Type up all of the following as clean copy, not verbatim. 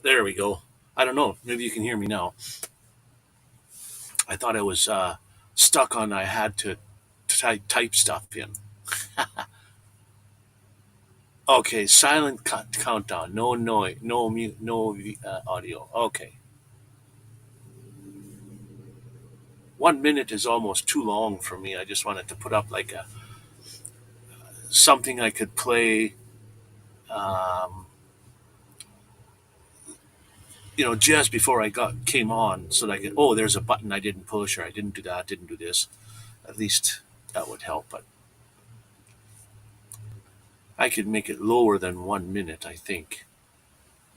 There we go. I don't know. Maybe you can hear me now. I thought I was stuck on. I had to type stuff in. Okay, silent countdown. No noise. No mute. No audio. Okay. 1 minute is almost too long for me. I just wanted to put up like a something I could play. Um, just before I came on, so that I could. Oh, there's a button I didn't push, or I didn't do that. Didn't do this. At least that would help. But I could make it lower than 1 minute. I think.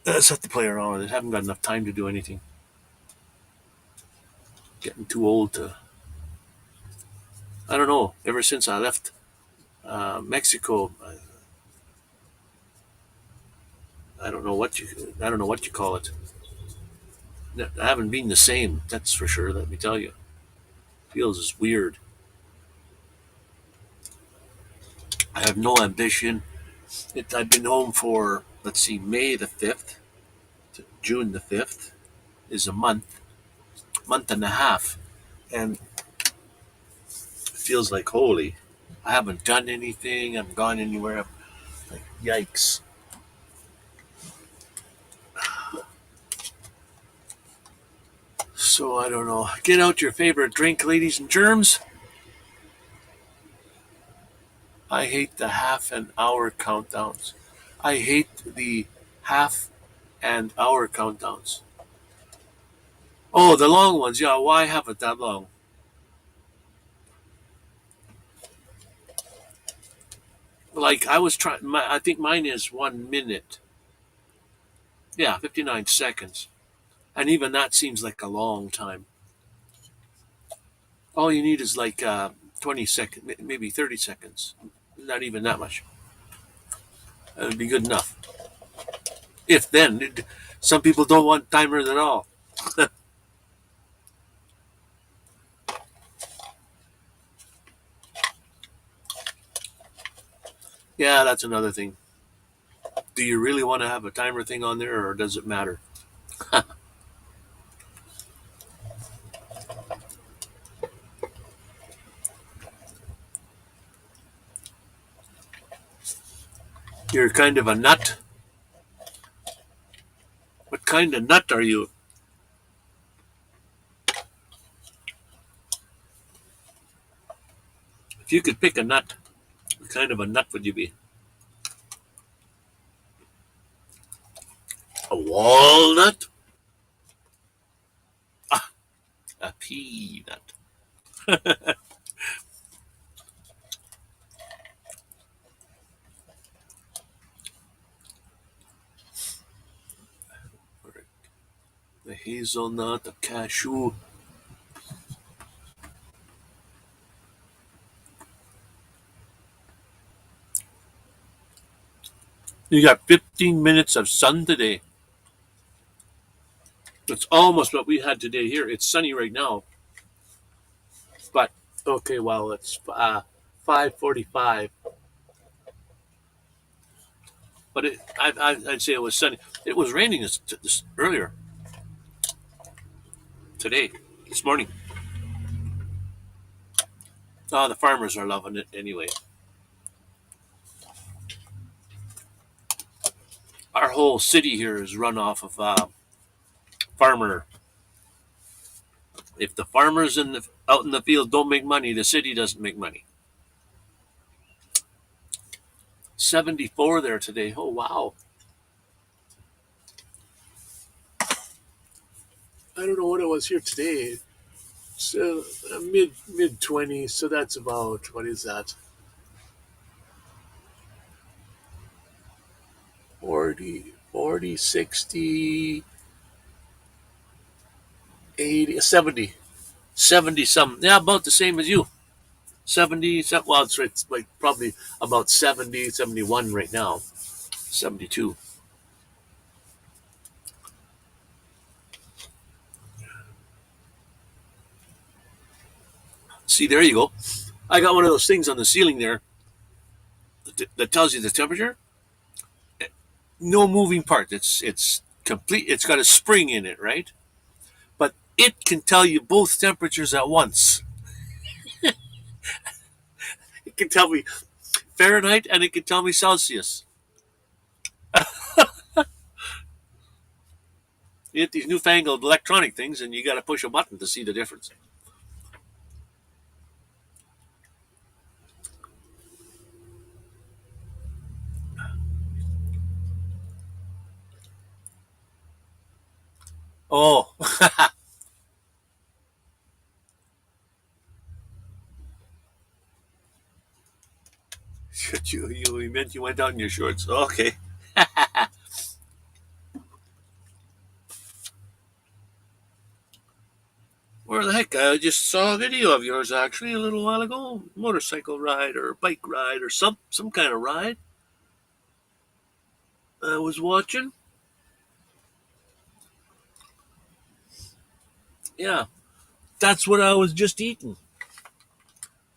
I just have to play around with it. Haven't got enough time to do anything. Getting too old to. I don't know. Ever since I left Mexico, I don't know what you. I don't know what you call it. I haven't been the same. That's for sure. Let me tell you. Feels weird. I have no ambition. I've been home for let's see, May the 5th to June the 5th is a month and a half, and it feels like holy. I haven't done anything. I haven't gone anywhere. Like yikes. So I don't know. Get out your favorite drink, ladies and germs. I hate the half and hour countdowns. I hate the half and hour countdowns. Oh, the long ones. Yeah, why have it that long? Like I was trying. I think mine is 1 minute. Yeah, 59 seconds, and even that seems like a long time. All you need is like 20 seconds, maybe 30 seconds. Not even that much. That would be good enough. If then, some people don't want timers at all. Yeah, that's another thing. Do you really want to have a timer thing on there, or does it matter? You're kind of a nut. What kind of nut are you? If you could pick a nut, what kind of a nut would you be? A walnut? Ah, a peanut. The hazelnut, the cashew. You got 15 minutes of sun today. It's almost what we had today here. It's sunny right now, but okay. Well, it's 5:45, but I'd say it was sunny. It was raining this earlier today, this morning. Oh, the farmers are loving it anyway. Our whole city here is run off of farmer. If the farmers out in the field don't make money, the city doesn't make money. 74 there today. Oh wow! I don't know what it was here today. So mid 20s. So that's about what is that? 40, 40, 60, 80, 70, 70 some. Yeah, about the same as you. 70, well, it's like probably about 70, 71 right now. 72. See, there you go. I got one of those things on the ceiling there that tells you the temperature. No moving part. It's complete. It's got a spring in it, right? But it can tell you both temperatures at once. It can tell me Fahrenheit and it can tell me Celsius. You get these newfangled electronic things, and you got to push a button to see the difference. Oh, you meant you went out in your shorts. Okay. Where the heck? I just saw a video of yours actually a little while ago. Motorcycle ride or bike ride or some kind of ride. I was watching. Yeah, that's what I was just eating.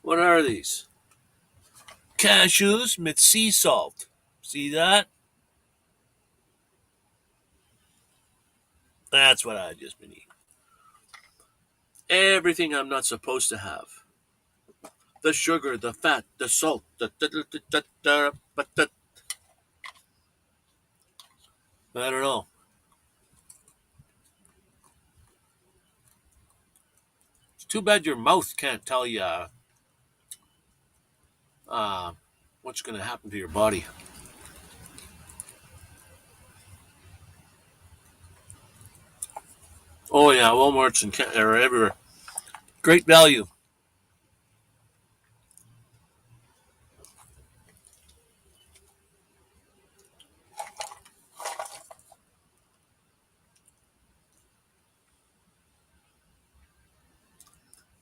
What are these? Cashews with sea salt. See that? That's what I just been eating. Everything I'm not supposed to have. The sugar, the fat, the salt, but I don't know. It's too bad your mouth can't tell you uh, what's going to happen to your body. Oh yeah, Walmart's and are everywhere. Great value.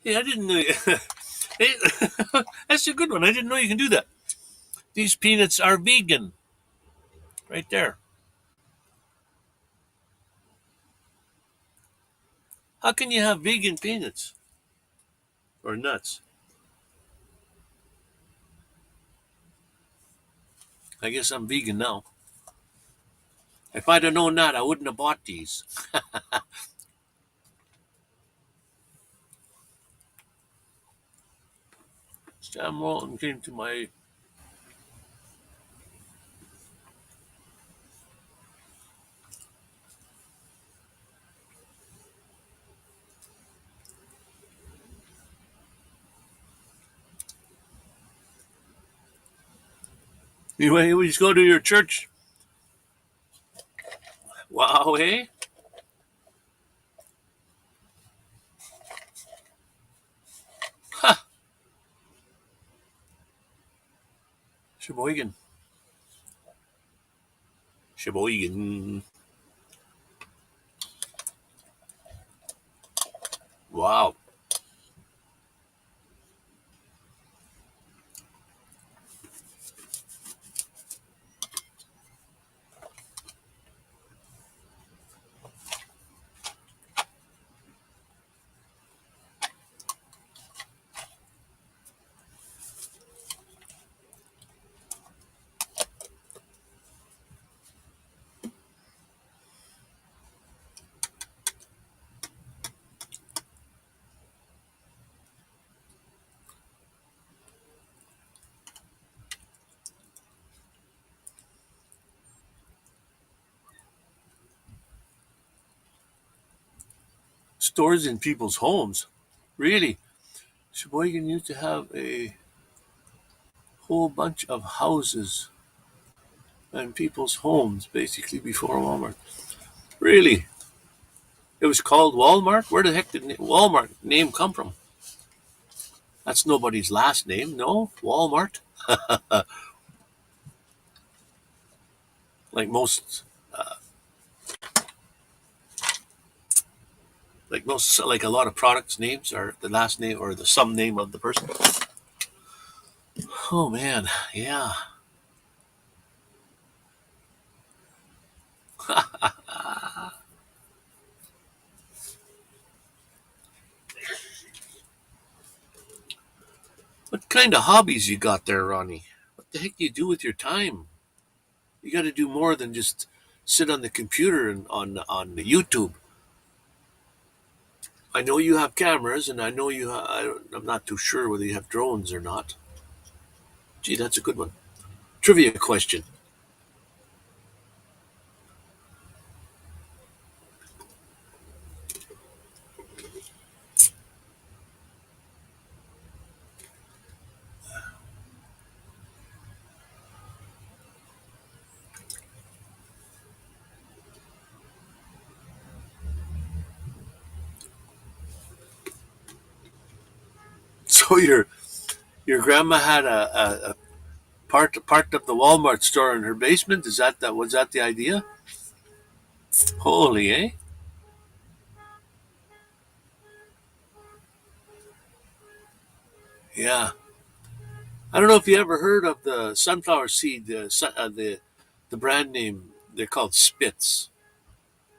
Hey, I didn't know. Hey, that's a good one. I didn't know you can do that. These peanuts are vegan, right there. How can you have vegan peanuts or nuts? I guess I'm vegan now. If I'd have known that, I wouldn't have bought these. Sam Walton came to my. Anyway, we just go to your church. Wow, hey? Ha! Sheboygan. Sheboygan. Wow. Stores in people's homes. Really? Sheboygan used to have a whole bunch of houses and people's homes basically before Walmart. Really? It was called Walmart? Where the heck did Walmart name come from? That's nobody's last name, no? Walmart? Like most, like a lot of products names are the last name or the some name of the person. Oh man, yeah. What kind of hobbies you got there, Ronnie? What the heck do you do with your time? You got to do more than just sit on the computer and on the YouTube. I know you have cameras, and I know I'm not too sure whether you have drones or not. Gee, that's a good one. Trivia question. So your grandma had a parked up the Walmart store in her basement. That was that the idea? Holy, eh? Yeah. I don't know if you ever heard of the sunflower seed, the brand name. They're called Spitz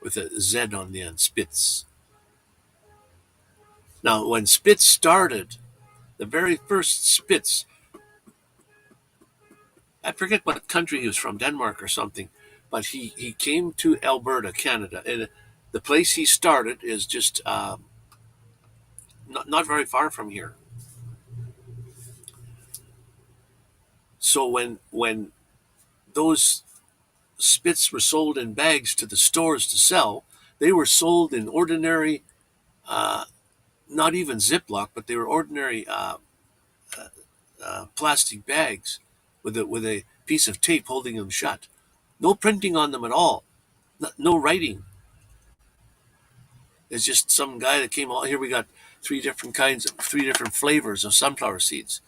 with a Z on the end. Spitz. Now, when Spitz started, the very first Spitz, I forget what country he was from, Denmark or something, but he came to Alberta, Canada, and the place he started is just not very far from here. So when those spits were sold in bags to the stores to sell, they were sold in ordinary, uh, not even Ziploc, but they were ordinary plastic bags with a piece of tape holding them shut. No printing on them at all. No writing. It's just some guy that came out here. We got three different flavors of sunflower seeds,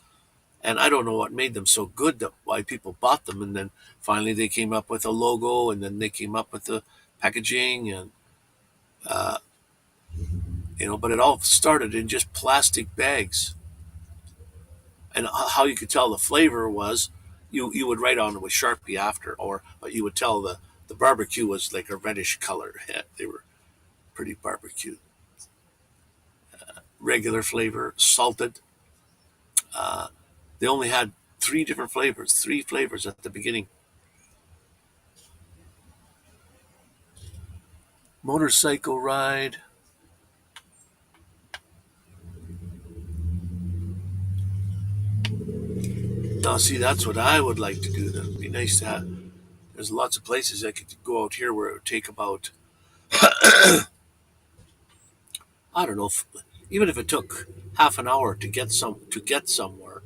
and I don't know what made them so good that why people bought them. And then finally they came up with a logo, and then they came up with the packaging, and uh, but it all started in just plastic bags. And how you could tell the flavor was you would write on it with Sharpie after, or but you would tell the barbecue was like a reddish color. Yeah, they were pretty barbecue. Regular flavor, salted. Uh, they only had three flavors at the beginning. Motorcycle ride. Now, see, that's what I would like to do. That'd be nice to have. There's lots of places I could go out here where it would take about, I don't know, even if it took half an hour to get somewhere,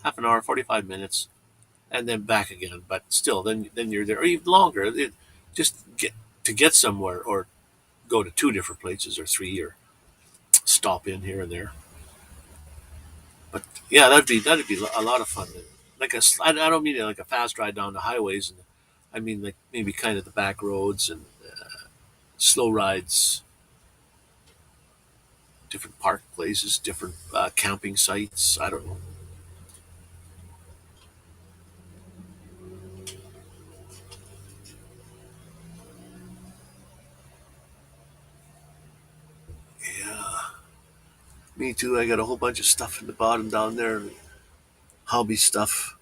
half an hour, 45 minutes, and then back again. But still, then you're there, or even longer. Just get somewhere, or go to two different places or three, or stop in here and there. But yeah, that'd be a lot of fun. Like I don't mean like a fast ride down the highways. I mean like maybe kind of the back roads and slow rides, different park places, different camping sites. I don't know. Yeah, me too. I got a whole bunch of stuff in the bottom down there, hobby stuff,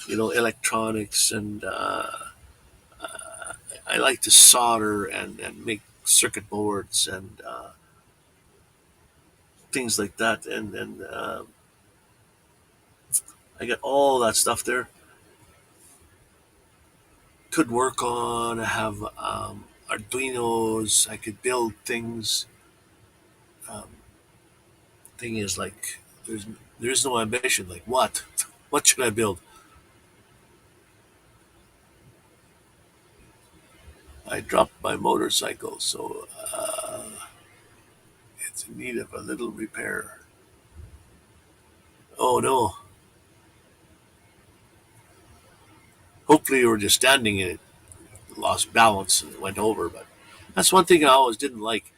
electronics, and I like to solder and make circuit boards and things like that. And I got all that stuff there. Could work on. I have Arduinos. I could build things. Um, thing is, like, there's no ambition. Like, what? What should I build? I dropped my motorcycle, so it's in need of a little repair. Oh no! Hopefully, you were just standing in it, lost balance, and went over. But that's one thing I always didn't like.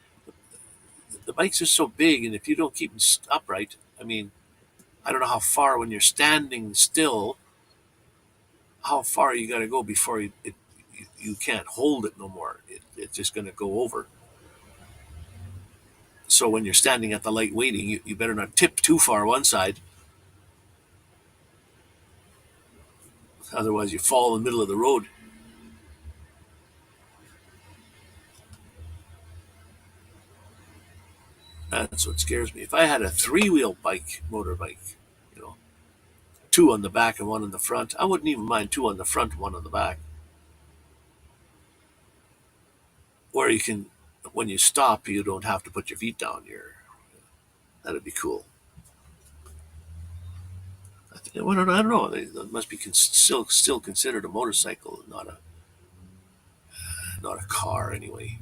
The bikes are so big, and if you don't keep them upright, I mean, I don't know how far when you're standing still, how far you got to go before you can't hold it no more. It's just going to go over. So when you're standing at the light waiting, you better not tip too far one side, otherwise you fall in the middle of the road. That's what scares me. If I had a three-wheel motorbike, you know, two on the back and one on the front, I wouldn't even mind two on the front, one on the back, where you can, when you stop, you don't have to put your feet down. That'd be cool. I don't know. It must be still considered a motorcycle, not a car anyway.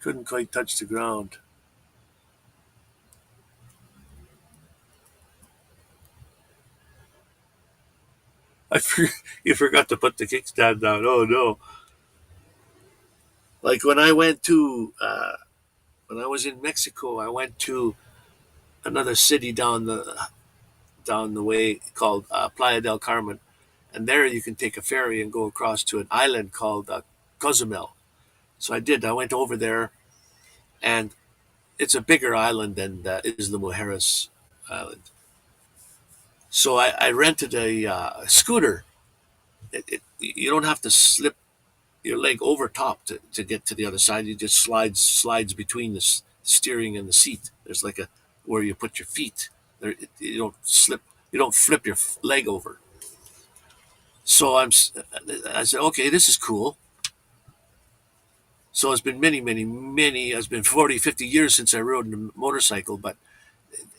Couldn't quite touch the ground. I for, you forgot to put the kickstand down. Oh no! Like when I was in Mexico, I went to another city down the way called Playa del Carmen, and there you can take a ferry and go across to an island called Cozumel. So I did. I went over there, and it's a bigger island than Isla Mujeres Island. So I rented a scooter. You don't have to slip your leg over top to get to the other side. You just slides between the steering and the seat. There's like a where you put your feet. You don't slip. You don't flip your leg over. So I said, okay, this is cool. So it's been many. It's been 40, 50 years since I rode a motorcycle, but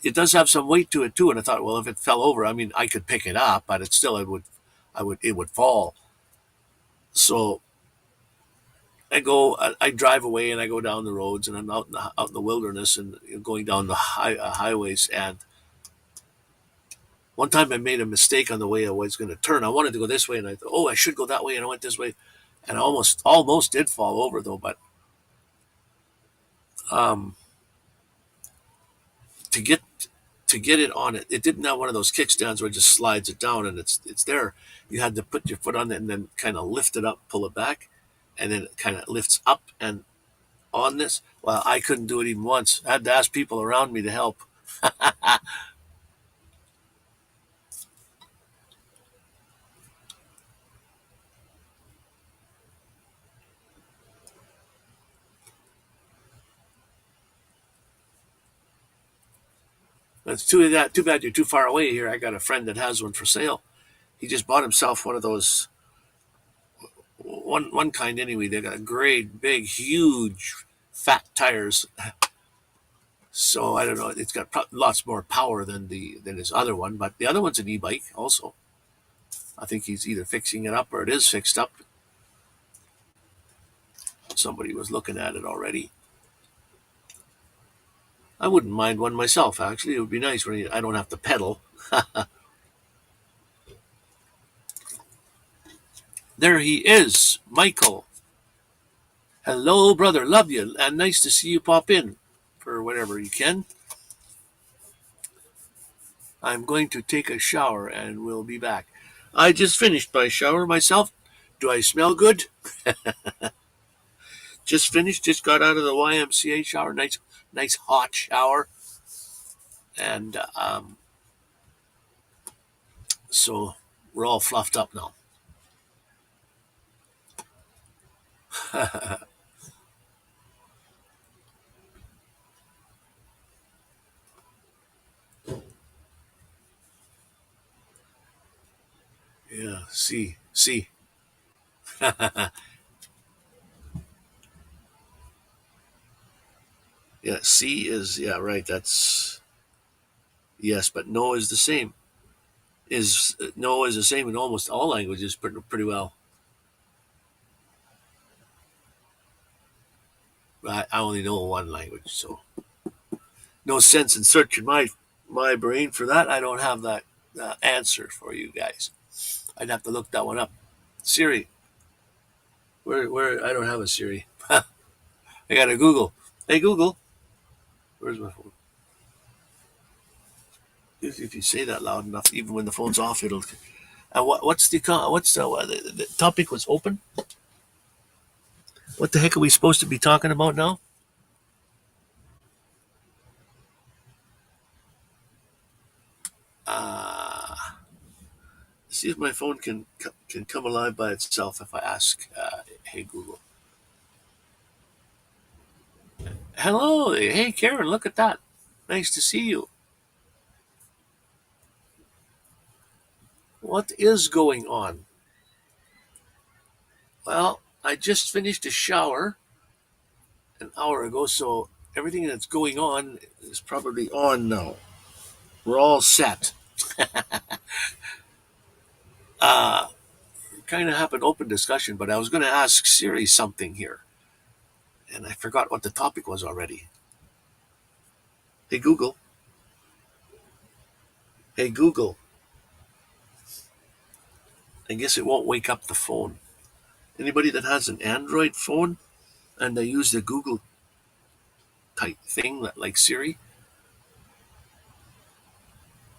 it does have some weight to it too. And I thought, well, if it fell over, I mean, I could pick it up, but it would fall. So I drive away and I go down the roads and I'm out in the wilderness and going down the highways. And one time I made a mistake on the way I was going to turn. I wanted to go this way and I thought, oh, I should go that way. And I went this way and I almost did fall over though. But um, to get to get it on it, it didn't have one of those kickstands where it just slides it down and it's there. You had to put your foot on it and then kind of lift it up, pull it back, and then it kind of lifts up and on this. Well, I couldn't do it even once. I had to ask people around me to help. That's too bad you're too far away here. I got a friend that has one for sale. He just bought himself one of those one kind anyway. They got great big huge fat tires. So I don't know. It's got lots more power than his other one, but the other one's an e-bike also. I think he's either fixing it up or it is fixed up. Somebody was looking at it already. I wouldn't mind one myself. Actually, it would be nice when I don't have to pedal. There he is, Michael. Hello, brother. Love you, and nice to see you pop in for whenever you can. I'm going to take a shower and we'll be back. I just finished my shower myself. Do I smell good? Just finished. Just got out of the YMCA shower. Nice hot shower, and so we're all fluffed up now. Yeah. See. Yeah. C is yeah right. That's yes, but no is the same. Is no is the same in almost all languages pretty well. I only know one language, so no sense in searching my brain for that. I don't have that answer for you guys. I'd have to look that one up. Siri, where I don't have a Siri. I got a Google. Hey Google, where's my phone? If you say that loud enough, even when the phone's off, it'll. What's the topic was open? What the heck are we supposed to be talking about now? See if my phone can come alive by itself if I ask, "Hey Google." Hello, hey Karen, look at that. Nice to see you. What is going on? Well, I just finished a shower an hour ago, so everything that's going on is probably on now. We're all set. Uh, kind of have an open discussion, but I was going to ask Siri something here, and I forgot what the topic was already. Hey Google. Hey Google. I guess it won't wake up the phone. Anybody that has an Android phone and they use the Google type thing like Siri,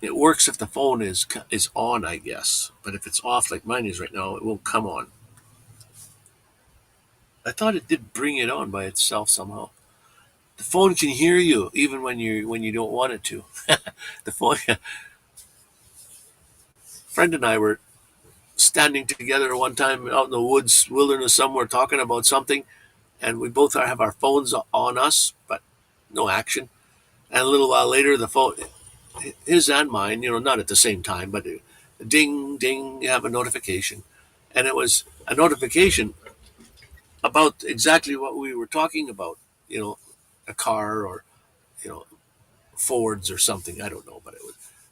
it works if the phone is on, I guess. But if it's off like mine is right now, it won't come on. I thought it did bring it on by itself somehow. The phone can hear you even when you don't want it to. The phone. Friend and I were standing together one time out in the woods, wilderness somewhere, talking about something, and we both have our phones on us, but no action. And a little while later, the phone, his and mine, not at the same time, but ding, ding, you have a notification. And it was a notification about exactly what we were talking about, you know, a car or, you know, Fords or something. I don't know, but it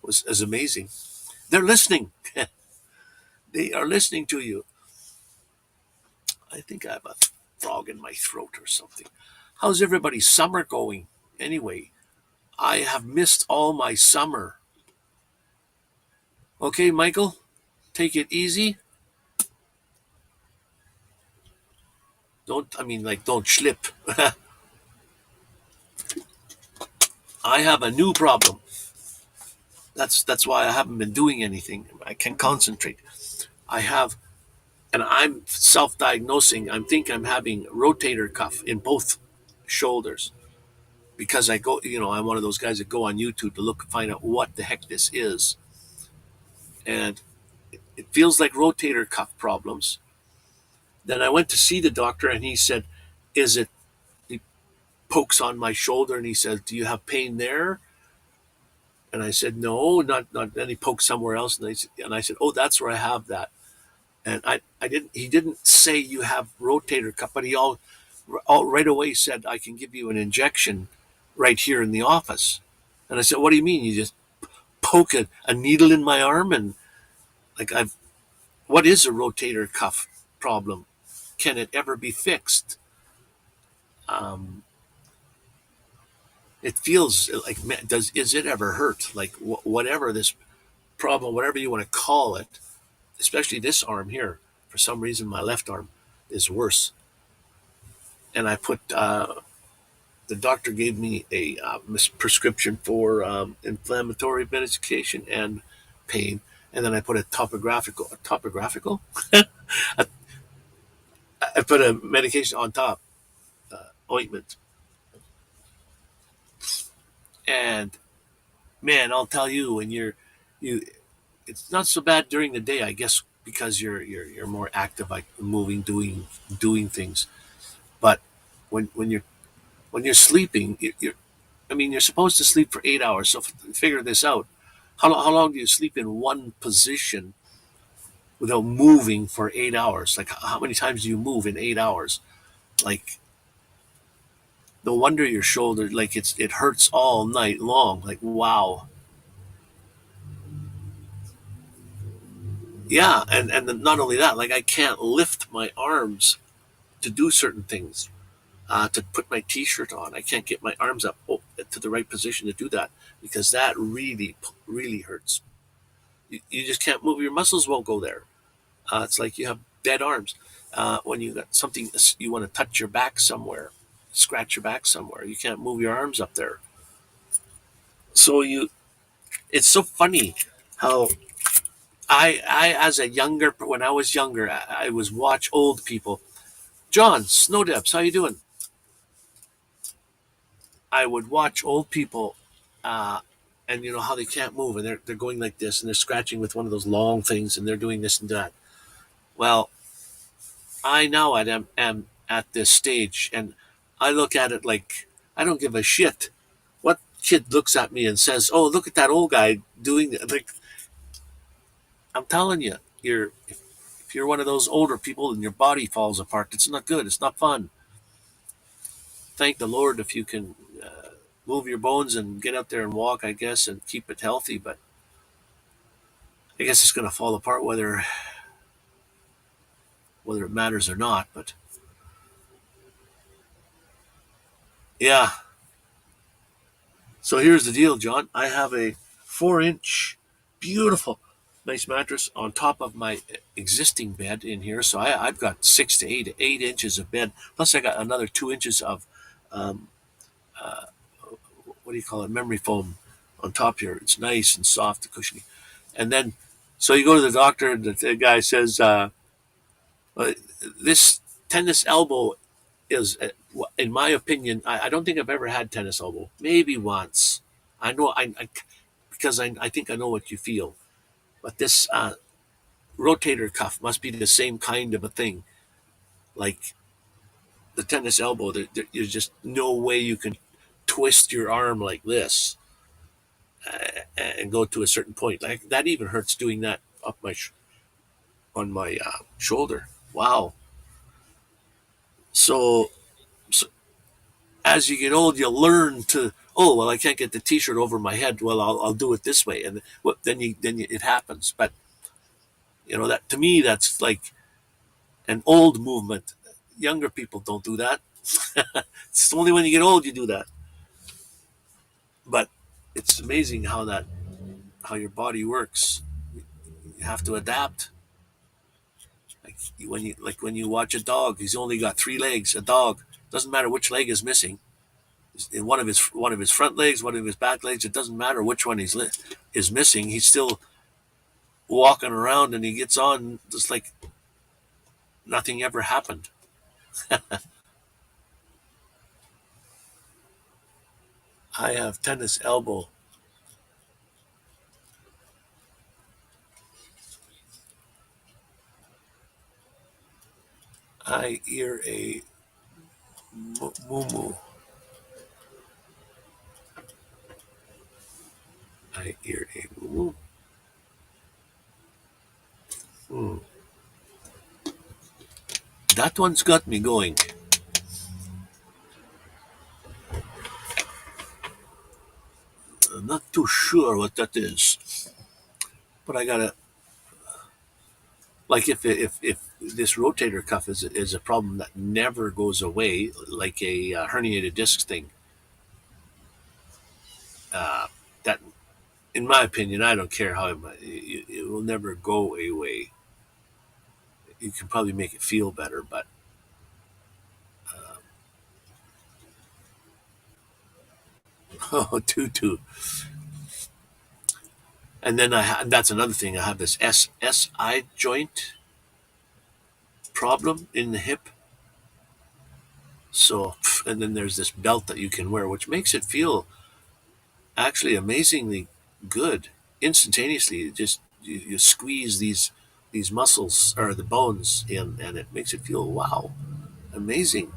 was amazing. They're listening. They are listening to you. I think I have a frog in my throat or something. How's everybody's summer going? Anyway, I have missed all my summer. Okay, Michael, take it easy. Don't slip. I have a new problem. That's why I haven't been doing anything. I can't concentrate. I have, and I'm self-diagnosing. I think I'm having rotator cuff in both shoulders because I go. I'm one of those guys that go on YouTube to find out what the heck this is, and it feels like rotator cuff problems. Then I went to see the doctor, and he said, "Is it?" He pokes on my shoulder, and he says, "Do you have pain there?" And I said, "No, not." Then he poked somewhere else, and I said, "Oh, that's where I have that." And I didn't. He didn't say you have rotator cuff, but he all right away said, "I can give you an injection right here in the office." And I said, "What do you mean? You just poke a needle in my arm?" And like I've what is a rotator cuff problem? Can it ever be fixed? Um, it feels like, man, is it ever hurt? Like whatever this problem, whatever you want to call it, especially this arm here. For some reason, my left arm is worse. And I put the doctor gave me a prescription for inflammatory medication and pain, and then I put a topographical. I put a medication on top, ointment, and man, I'll tell you, when you, it's not so bad during the day, I guess, because you're more active, like moving, doing things. But when you're sleeping, you're supposed to sleep for 8 hours. So figure this out. How long do you sleep in one position without moving for 8 hours? Like how many times do you move in 8 hours? Like no wonder your shoulder like it hurts all night long. Like wow. Yeah, and not only that, like I can't lift my arms to do certain things. To put my t-shirt on, I can't get my arms up to the right position to do that because that really hurts. You just can't move. Your muscles won't go there. It's like you have dead arms. When you got something you want to touch your back somewhere, scratch your back somewhere, you can't move your arms up there. So it's so funny how I as a younger when I was younger, I was watch old people. John Snowdebs, how you doing? I would watch old people, uh, and you know how they can't move, and they're going like this, and they're scratching with one of those long things, and they're doing this and that. Well, I now am at this stage, and I look at it like I don't give a shit what kid looks at me and says, "Oh, look at that old guy doing it." Like, I'm telling you, if you're one of those older people and your body falls apart, it's not good. It's not fun. Thank the Lord if you can move your bones and get out there and walk, I guess, and keep it healthy. But I guess it's going to fall apart whether it matters or not. But yeah. So here's the deal, John. I have a 4-inch, beautiful, nice mattress on top of my existing bed in here. So I've got 6 to 8 inches of bed. Plus, I got another 2 inches of um, what do you call it, memory foam on top here. It's nice and soft and cushiony. And then, so you go to the doctor, and the guy says, uh, "This tennis elbow is, in my opinion, I don't think I've ever had tennis elbow. Maybe once. I know because I think I know what you feel. But this rotator cuff must be the same kind of a thing, like the tennis elbow. There's just no way you can twist your arm like this and go to a certain point. Like that even hurts doing that up on my shoulder. Wow. So, so as you get old, you learn to. Oh well, I can't get the T-shirt over my head. Well, I'll do it this way, and well, it happens. But you know that to me, that's like an old movement. Younger people don't do that. It's only when you get old you do that. But it's amazing how your body works. You have to adapt. Like when you watch a dog, he's only got 3 legs. A dog doesn't matter which leg is missing. One of his front legs, one of his back legs. It doesn't matter which one is missing. He's still walking around, and he gets on just like nothing ever happened. I have tennis elbow. I ear a moo. I ear a moo. Hmm. That one's got me going. I'm not too sure what that is, but I gotta like if this rotator cuff is a problem that never goes away, like a herniated disc thing. That, in my opinion, I don't care how it will never go away. You can probably make it feel better, but oh, tutu. And then that's another thing. I have this SI joint problem in the hip. So, and then there's this belt that you can wear, which makes it feel actually amazingly good instantaneously. Just you squeeze these muscles or the bones in, and it makes it feel wow, amazing.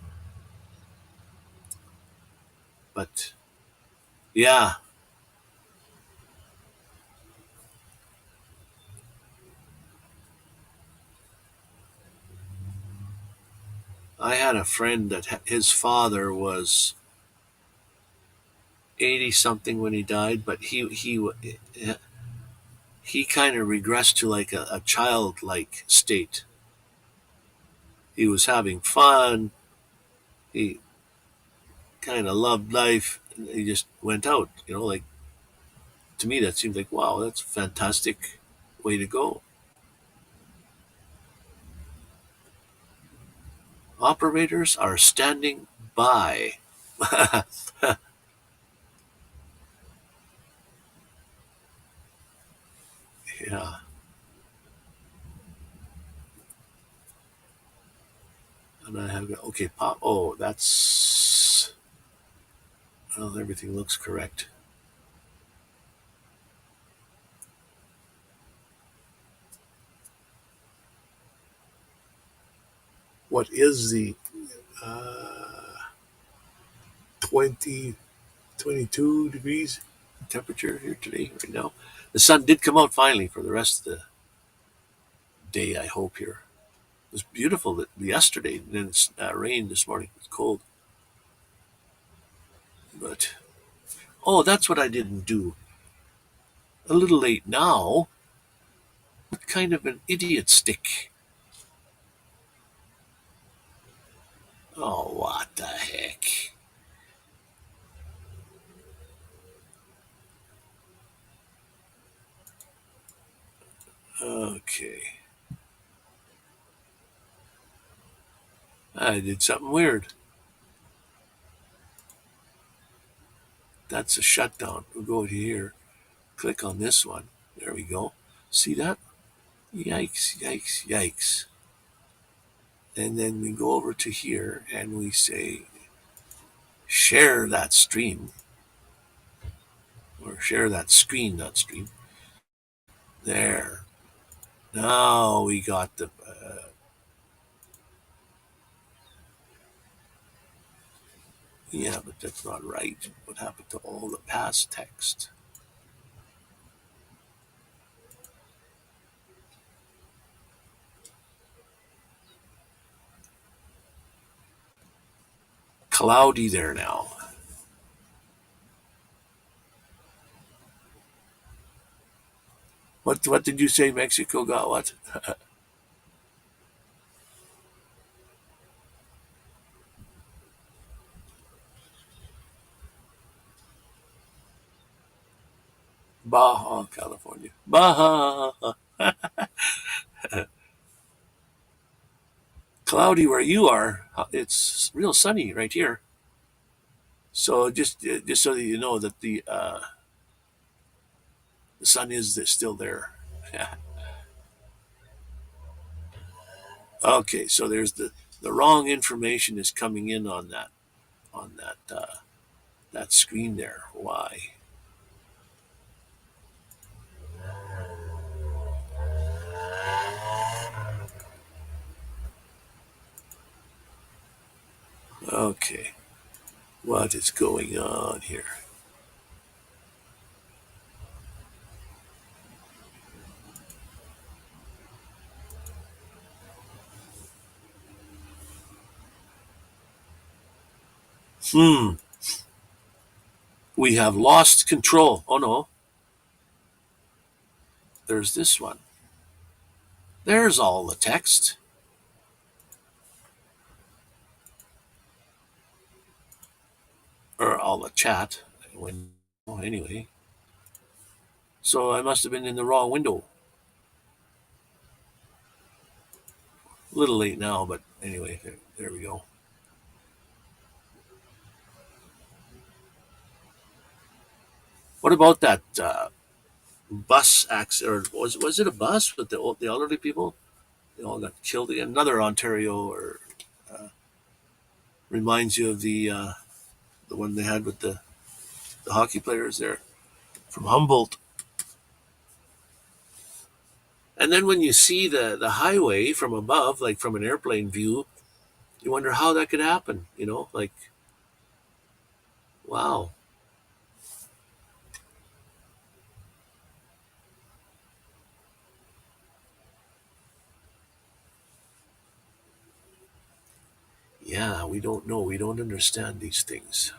But yeah, I had a friend that his father was 80 something when he died, but he kind of regressed to like a childlike state. He was having fun. He kind of loved life. He just went out, like to me that seems like wow, that's a fantastic way to go. Operators are standing by. Yeah, and I have okay. Pop. Oh, that's well, everything looks correct. what is the uh, 20, 22 degrees temperature here today, right now. The sun did come out finally for the rest of the day, I hope, here. It was beautiful yesterday, and then it's rained this morning. It's cold. But, oh, that's what I didn't do. A little late now. What kind of an idiot stick? Oh, what the heck? Okay. I did something weird. That's a shutdown. We'll go to here. Click on this one. There we go. See that? Yikes, yikes, yikes. And then we go over to here and we say share that stream or share that screen, not stream. There. Now we got the. Yeah, but that's not right. What happened to all the past text? Cloudy there now. What did you say Mexico got what? Baja, California. Baja. Cloudy where you are. It's real sunny right here. So just so that you know that the sun is still there. Okay, so there's the wrong information is coming in on that screen there. Why? Okay, what is going on here? Hmm. We have lost control. Oh no, there's this one. There's all the text or all the chat. When anyway, so I must have been in the wrong window. A little late now, but anyway, there we go. What about that bus accident? Or was it a bus with the elderly people? They all got killed again. Another Ontario, or reminds you of the one they had with the hockey players there from Humboldt. And then when you see the highway from above, like from an airplane view, you wonder how that could happen. Like wow. Yeah, we don't know. We don't understand these things.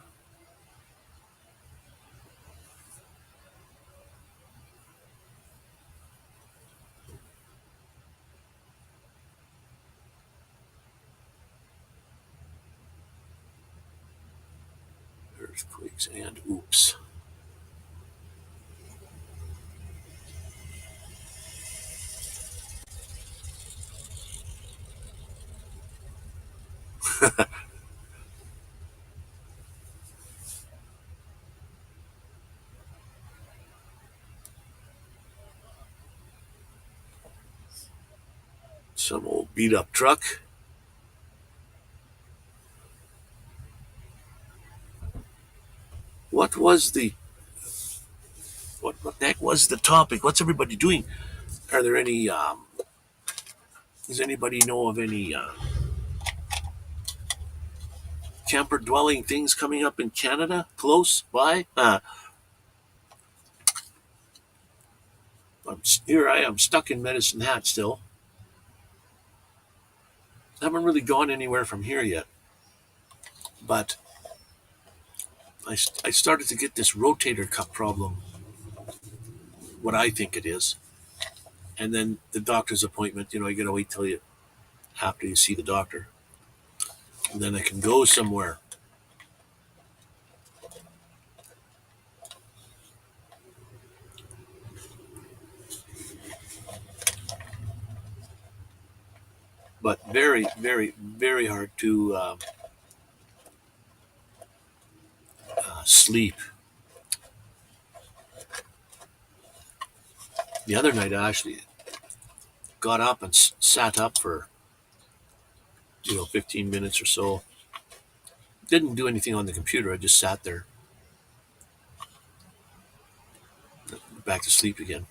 Earthquakes and oops. Some old beat up truck. What was what the heck was the topic? What's everybody doing? Are there any? Does anybody know of any camper dwelling things coming up in Canada close by. Here I am stuck in Medicine Hat still. I haven't really gone anywhere from here yet, but I started to get this rotator cuff problem, what I think it is. And then the doctor's appointment, you got to wait till you after you see the doctor. And then I can go somewhere. But very, very, very hard to sleep. The other night, I actually got up and sat up for 15 minutes or so. Didn't do anything on the computer. I just sat there, back to sleep again.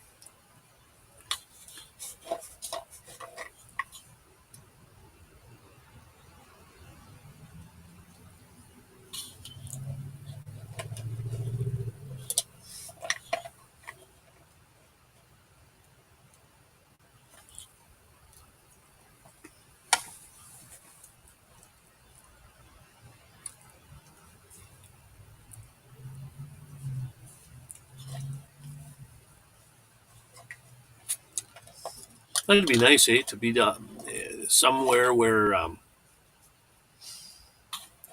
It'd be nice, to be somewhere where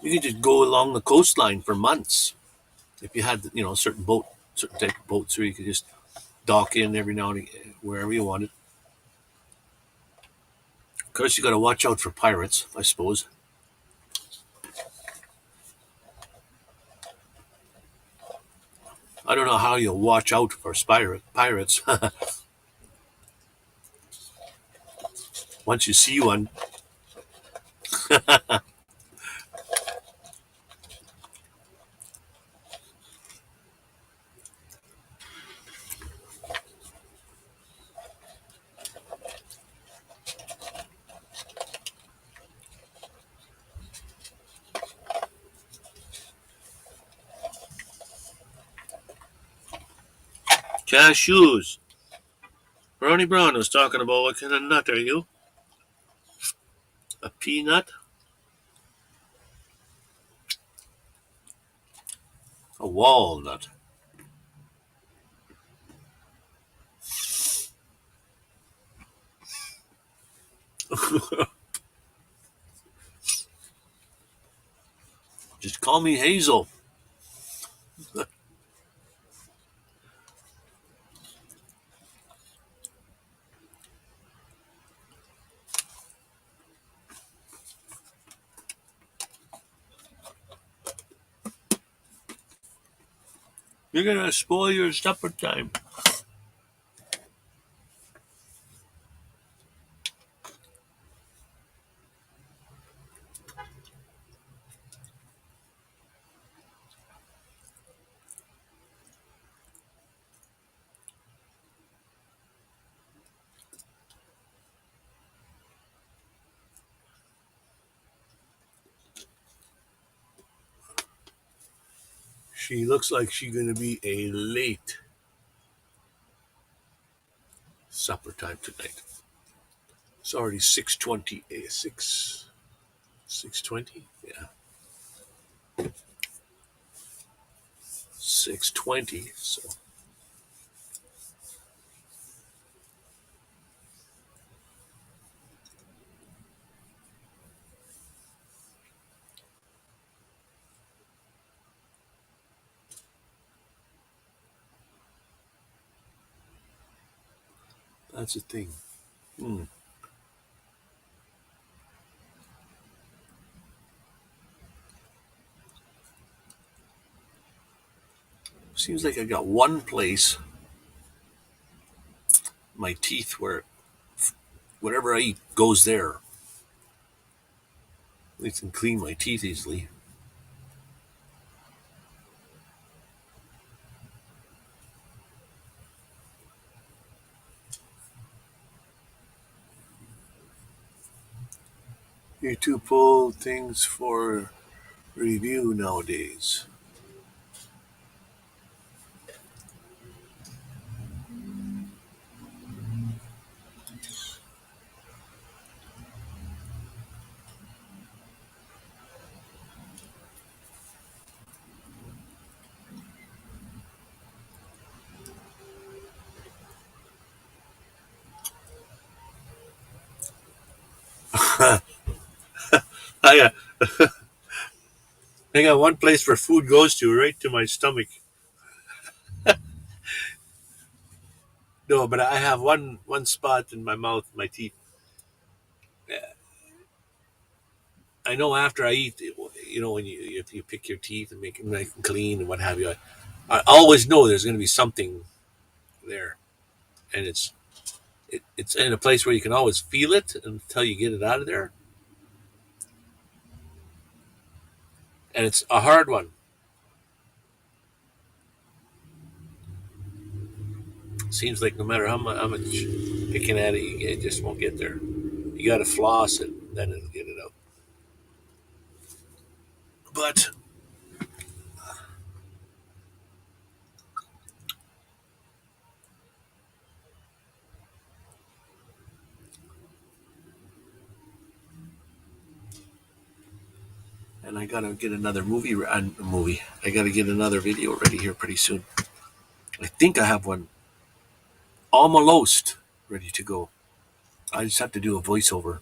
you could just go along the coastline for months. If you had, certain type of boats where you could just dock in every now and again, wherever you wanted. Of course, you got to watch out for pirates, I suppose. I don't know how you watch out for pirates. Once you see one, cashews. Ronnie Brown was talking about what kind of nut are you? A peanut? A walnut. Just call me Hazel. You're gonna spoil your supper time. She looks like she's gonna be a late supper time tonight. It's already 6:20. 6:20? Yeah. 6:20. So that's the thing. Hmm. Seems like I got one place, my teeth, where whatever I eat goes there. At least I can clean my teeth easily. You two pull things for review nowadays. I I got one place where food goes to, right to my stomach. No, but I have one spot in my mouth, my teeth. I know after I eat, when if you pick your teeth and make them nice and clean and what have you, I always know there's going to be something there, and it's in a place where you can always feel it until you get it out of there, and it's a hard one. Seems like no matter how much picking at it, it just won't get there. You got to floss it, then it'll get it out. But and I gotta get another movie. I gotta get another video ready here pretty soon. I think I have one almost ready to go. I just have to do a voiceover.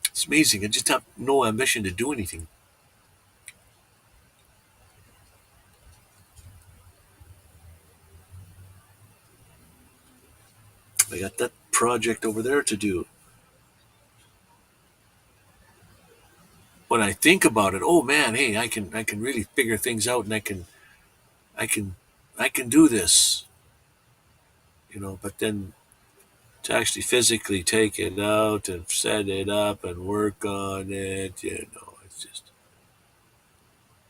It's amazing. I just have no ambition to do anything. I got that project over there to do. When I think about it, oh man, hey, I can really figure things out, and I can I can do this, But then to actually physically take it out and set it up and work on it, it's just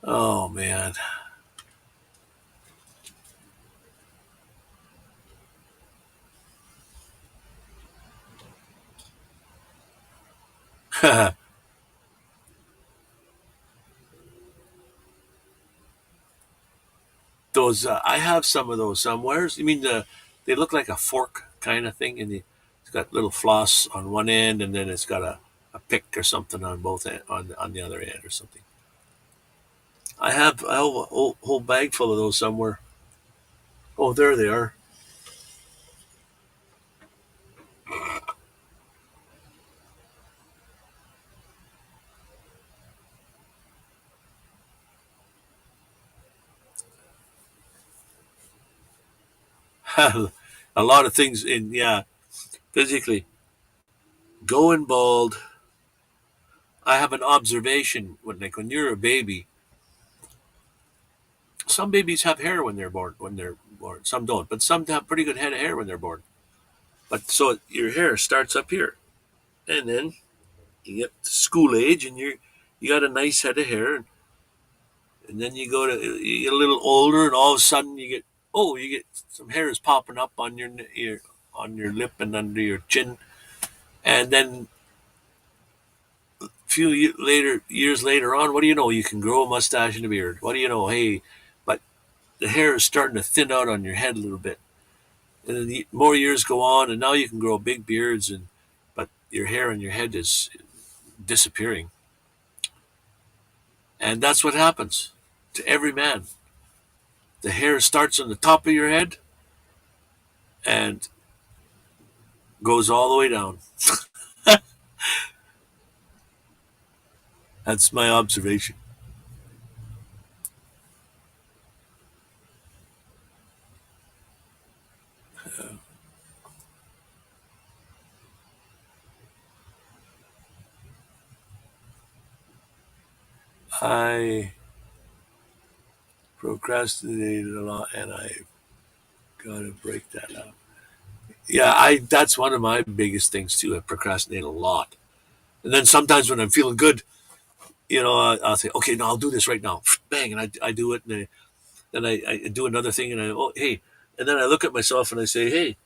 oh man. Those I have some of those somewheres. You mean they look like a fork kind of thing, and it's got little floss on one end, and then it's got a pick or something on on the other end or something. I have a whole bag full of those somewhere. Oh, there they are. A lot of things in yeah physically going bald. I have an observation when you're a baby. Some babies have hair when they're born. When they're born, some don't, but some have pretty good head of hair when they're born. But so your hair starts up here, and then you get to school age, and you got a nice head of hair, and then you get a little older, and all of a sudden you get some hairs popping up on your lip and under your chin, and then years later on, what do you know? You can grow a mustache and a beard. What do you know? Hey, but the hair is starting to thin out on your head a little bit, and then the more years go on, and now you can grow big beards, but your hair on your head is disappearing, and that's what happens to every man. The hair starts on the top of your head and goes all the way down. That's my observation. I procrastinated a lot, and I got to break that up. Yeah, I that's one of my biggest things too. I procrastinate a lot, and then sometimes when I'm feeling good, I'll say, okay, no, I'll do this right now. Bang, and I do it, and then I do another thing, and hey, and then I look at myself and I say, hey,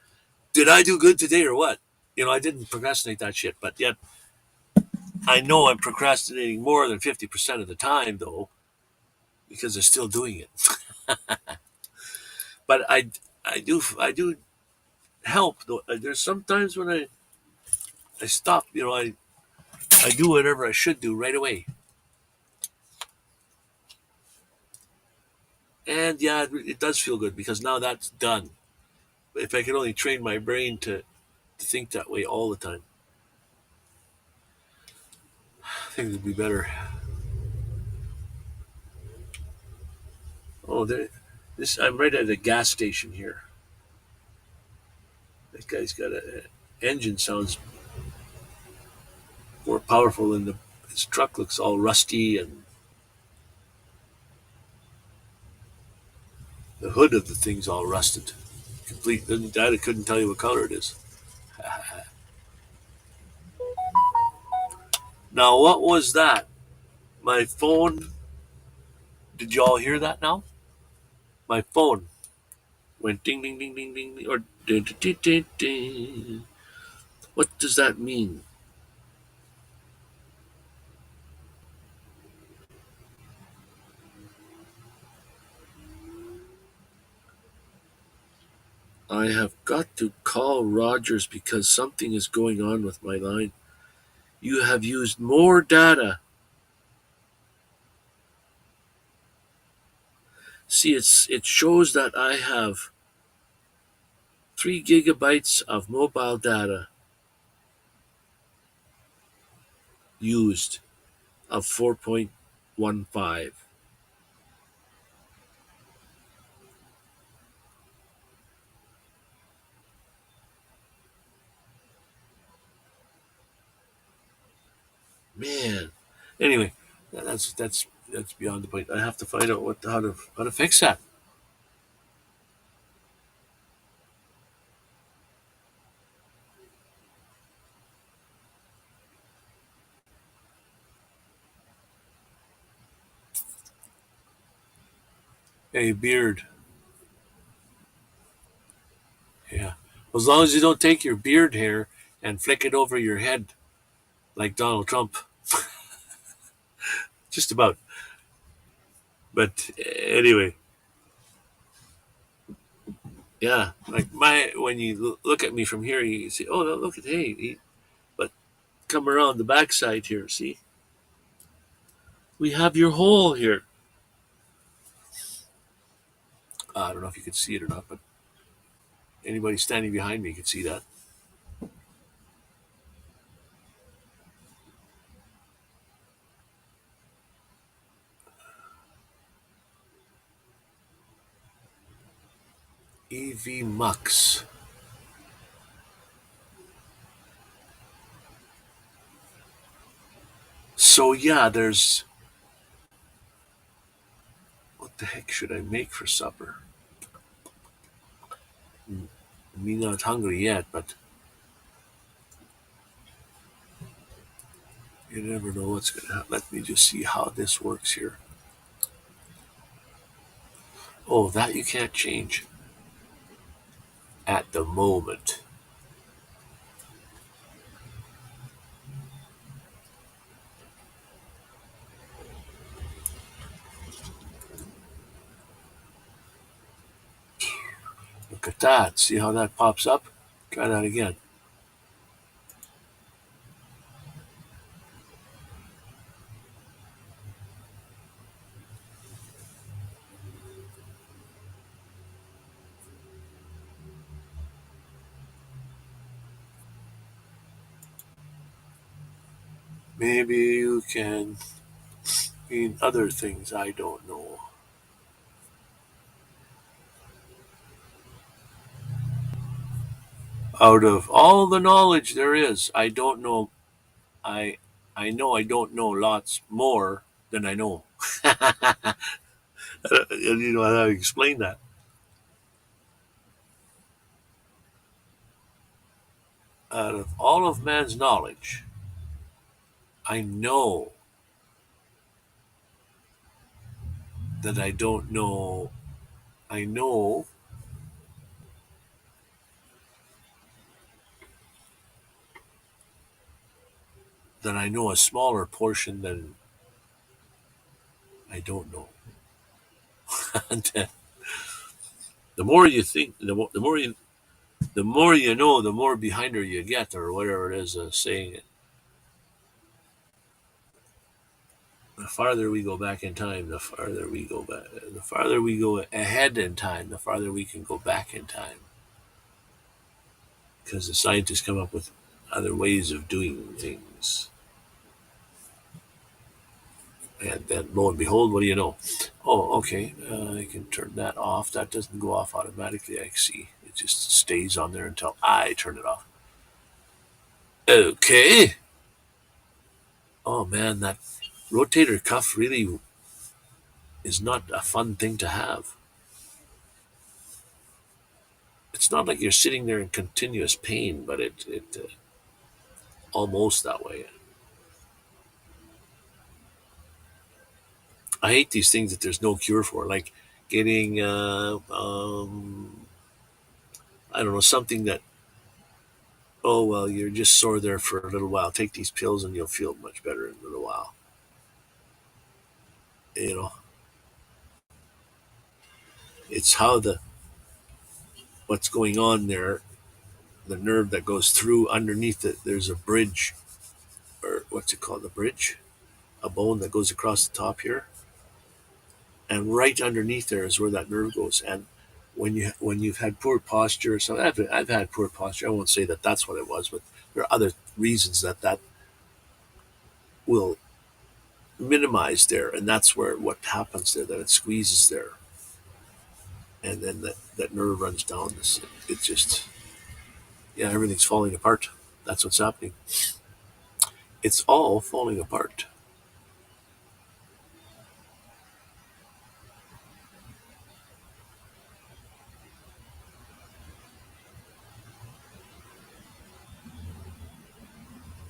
did I do good today or what? I didn't procrastinate that shit, but yet I know I'm procrastinating more than 50% of the time, though, because I'm still doing it. But I do help. Though. There's sometimes when I stop, I do whatever I should do right away. And yeah, it does feel good because now that's done. If I could only train my brain to think that way all the time, I think it'd be better. Oh, I'm right at a gas station here. That guy's got a engine sounds more powerful than his truck looks all rusty and the hood of the thing's all rusted. Complete. I couldn't tell you what color it is. Now, what was that? My phone. Did you all hear that now? My phone went ding, ding, ding, ding, ding, or ding, ding, ding, ding, ding. What does that mean? I have got to call Rogers because something is going on with my line. You have used more data. See, it shows that I have 3 gigabytes of mobile data used of 4.15. Man. Anyway, that's beyond the point. I have to find out how to fix that. Hey, beard. Yeah. As long as you don't take your beard hair and flick it over your head like Donald Trump. Just about. But anyway, yeah. Like when you look at me from here, you say, "Oh, look at but come around the backside here. See, we have your hole here. I don't know if you could see it or not, but anybody standing behind me could see that. EV Mux. So yeah, there's what the heck should I make for supper? Me not hungry yet, but you never know what's gonna happen. Let me just see how this works here. Oh, that you can't change at the moment. Look at that. See how that pops up? Try that again. Maybe you can mean other things I don't know. Out of all the knowledge there is, I don't know. I I know I don't know lots more than I know. You know how to explain that. Out of all of man's knowledge, I know that I don't know. I know then I know a smaller portion than I don't know. And the more you think, the more you know, the more behinder you get, or whatever it is saying it. The farther we go back in time, the farther we go back. The farther we go ahead in time, the farther we can go back in time. Because the scientists come up with other ways of doing things. And then lo and behold, what do you know? Oh, okay, I can turn that off. That doesn't go off automatically, I see. It just stays on there until I turn it off. Okay. Oh man, that rotator cuff really is not a fun thing to have. It's not like you're sitting there in continuous pain, but it almost that way. I hate these things that there's no cure for, like getting I don't know, something that, oh well, you're just sore there for a little while. Take these pills and you'll feel much better in a little while. You know, it's how the what's going on there, the nerve that goes through underneath it. There's a bridge, or what's it called? The bridge, a bone that goes across the top here, and right underneath there is where that nerve goes. And when you've had poor posture, so I've had poor posture. I won't say that that's what it was, but there are other reasons that will minimize there, and that's where what happens there, that it squeezes there, and then that nerve runs down. It just, yeah, everything's falling apart. That's what's happening. It's all falling apart.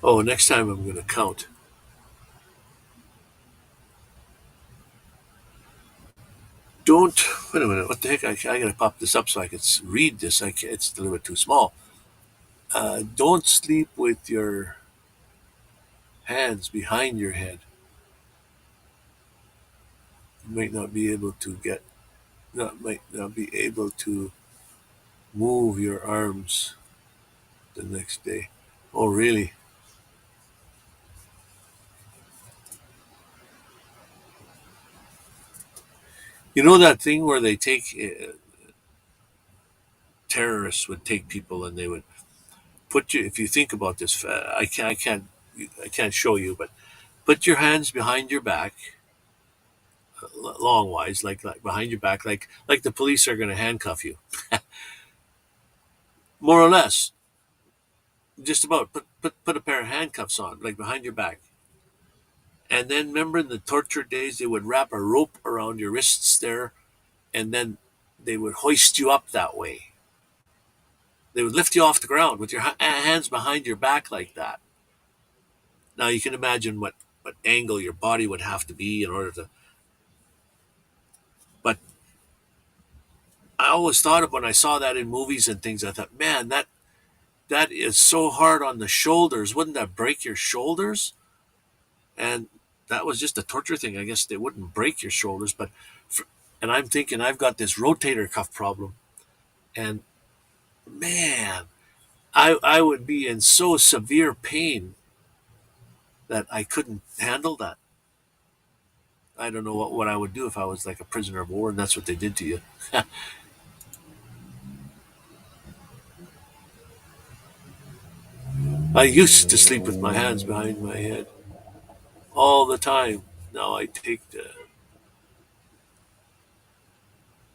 Oh, next time I'm going to count. Don't wait a minute. What the heck? I got to pop this up so I can read this. It's a little bit too small. Don't sleep with your hands behind your head. You might not be able to might not be able to move your arms the next day. Oh, really? You know that thing where they take terrorists would take people and they would put you. If you think about this, I can't show you, but put your hands behind your back, long wise, like behind your back, like the police are going to handcuff you, more or less. Just about put a pair of handcuffs on, like behind your back, and then remember in the torture days they would wrap a rope around your wrists there, and then they would hoist you up that way. They would lift you off the ground with your hands behind your back like that. Now you can imagine what angle your body would have to be in order to. But I always thought of when I saw that in movies and things, I thought, man, that is so hard on the shoulders. Wouldn't that break your shoulders? And that was just a torture thing. I guess they wouldn't break your shoulders, but for, and I'm thinking I've got this rotator cuff problem, and man, I would be in so severe pain that I couldn't handle that. I don't know what I would do if I was like a prisoner of war and that's what they did to you. I used to sleep with my hands behind my head all the time. Now I take the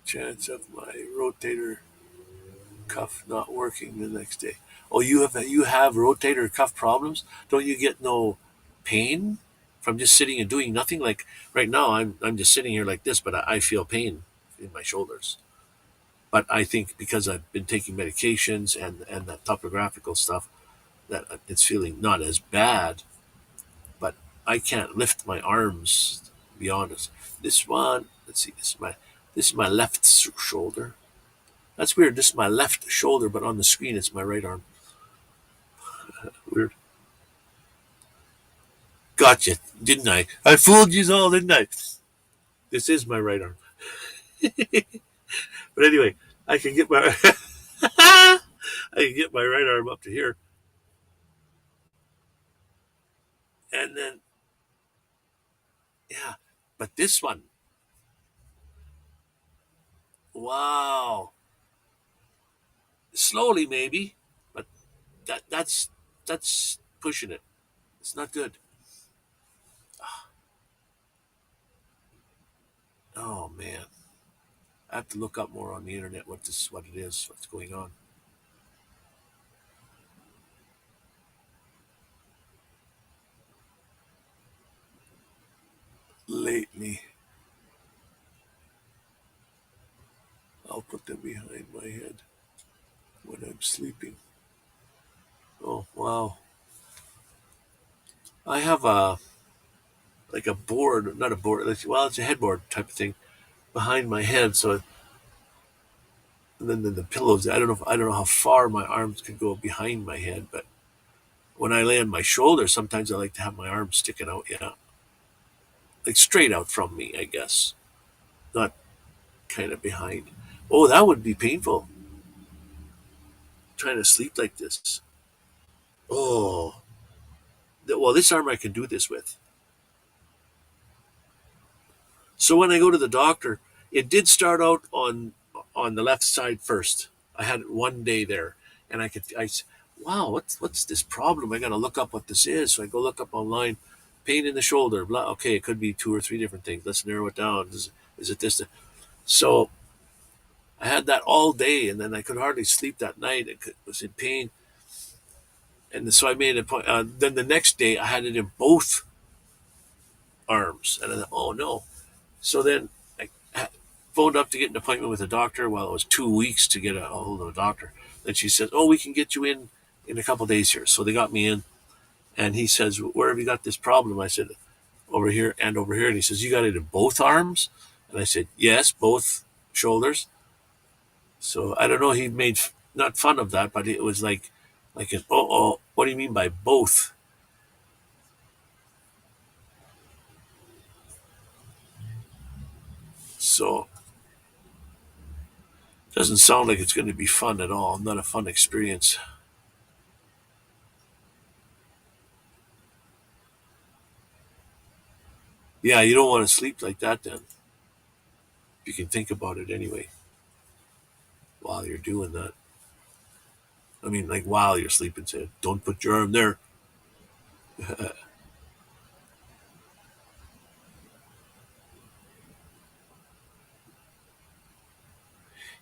chance of my rotator cuff not working the next day. Oh, you have rotator cuff problems? Don't you get no pain from just sitting and doing nothing? Like right now, I'm just sitting here like this, but I feel pain in my shoulders. But I think because I've been taking medications and that topographical stuff, that it's feeling not as bad. But I can't lift my arms. To be honest, this one. Let's see. This is my left shoulder. That's weird. This is my left shoulder, but on the screen it's my right arm. Weird. Gotcha, didn't I? I fooled you all, didn't I? This is my right arm. But anyway, I can get my I can get my right arm up to here, and then yeah. But this one, wow, slowly maybe, but that's pushing it. It's not good. Oh man, I have to look up more on the internet what it is, what's going on lately. I'll put them behind my head when I'm sleeping. Oh wow, I have a like a board, not a board. Well, it's a headboard type of thing behind my head. So and then the pillows. I don't know how far my arms could go behind my head, but when I lay on my shoulder, sometimes I like to have my arms sticking out. Yeah, like straight out from me, I guess, not kind of behind. Oh, that would be painful. Trying to sleep like this. Oh, well, this arm I can do this with. So when I go to the doctor, it did start out on the left side first. I had it one day there, and wow, what's this problem? I got to look up what this is. So I go look up online, pain in the shoulder. Blah. Okay, it could be two or three different things. Let's narrow it down. Is it this? So I had that all day, and then I could hardly sleep that night. Was in pain, and so I made a point. Then the next day, I had it in both arms, and I thought, oh no. So then I phoned up to get an appointment with a doctor. Well, it was 2 weeks to get a hold of a doctor. Then she said, "Oh, we can get you in a couple of days here." So they got me in, and he says, "Where have you got this problem?" I said, "Over here and over here." And he says, "You got it in both arms?" And I said, "Yes, both shoulders." So I don't know. He made not fun of that, but it was like an, oh, what do you mean by both? So it doesn't sound like it's going to be fun at all. Not a fun experience. Yeah, you don't want to sleep like that then. You can think about it anyway while you're doing that. I mean, like while you're sleeping, say, don't put your arm there.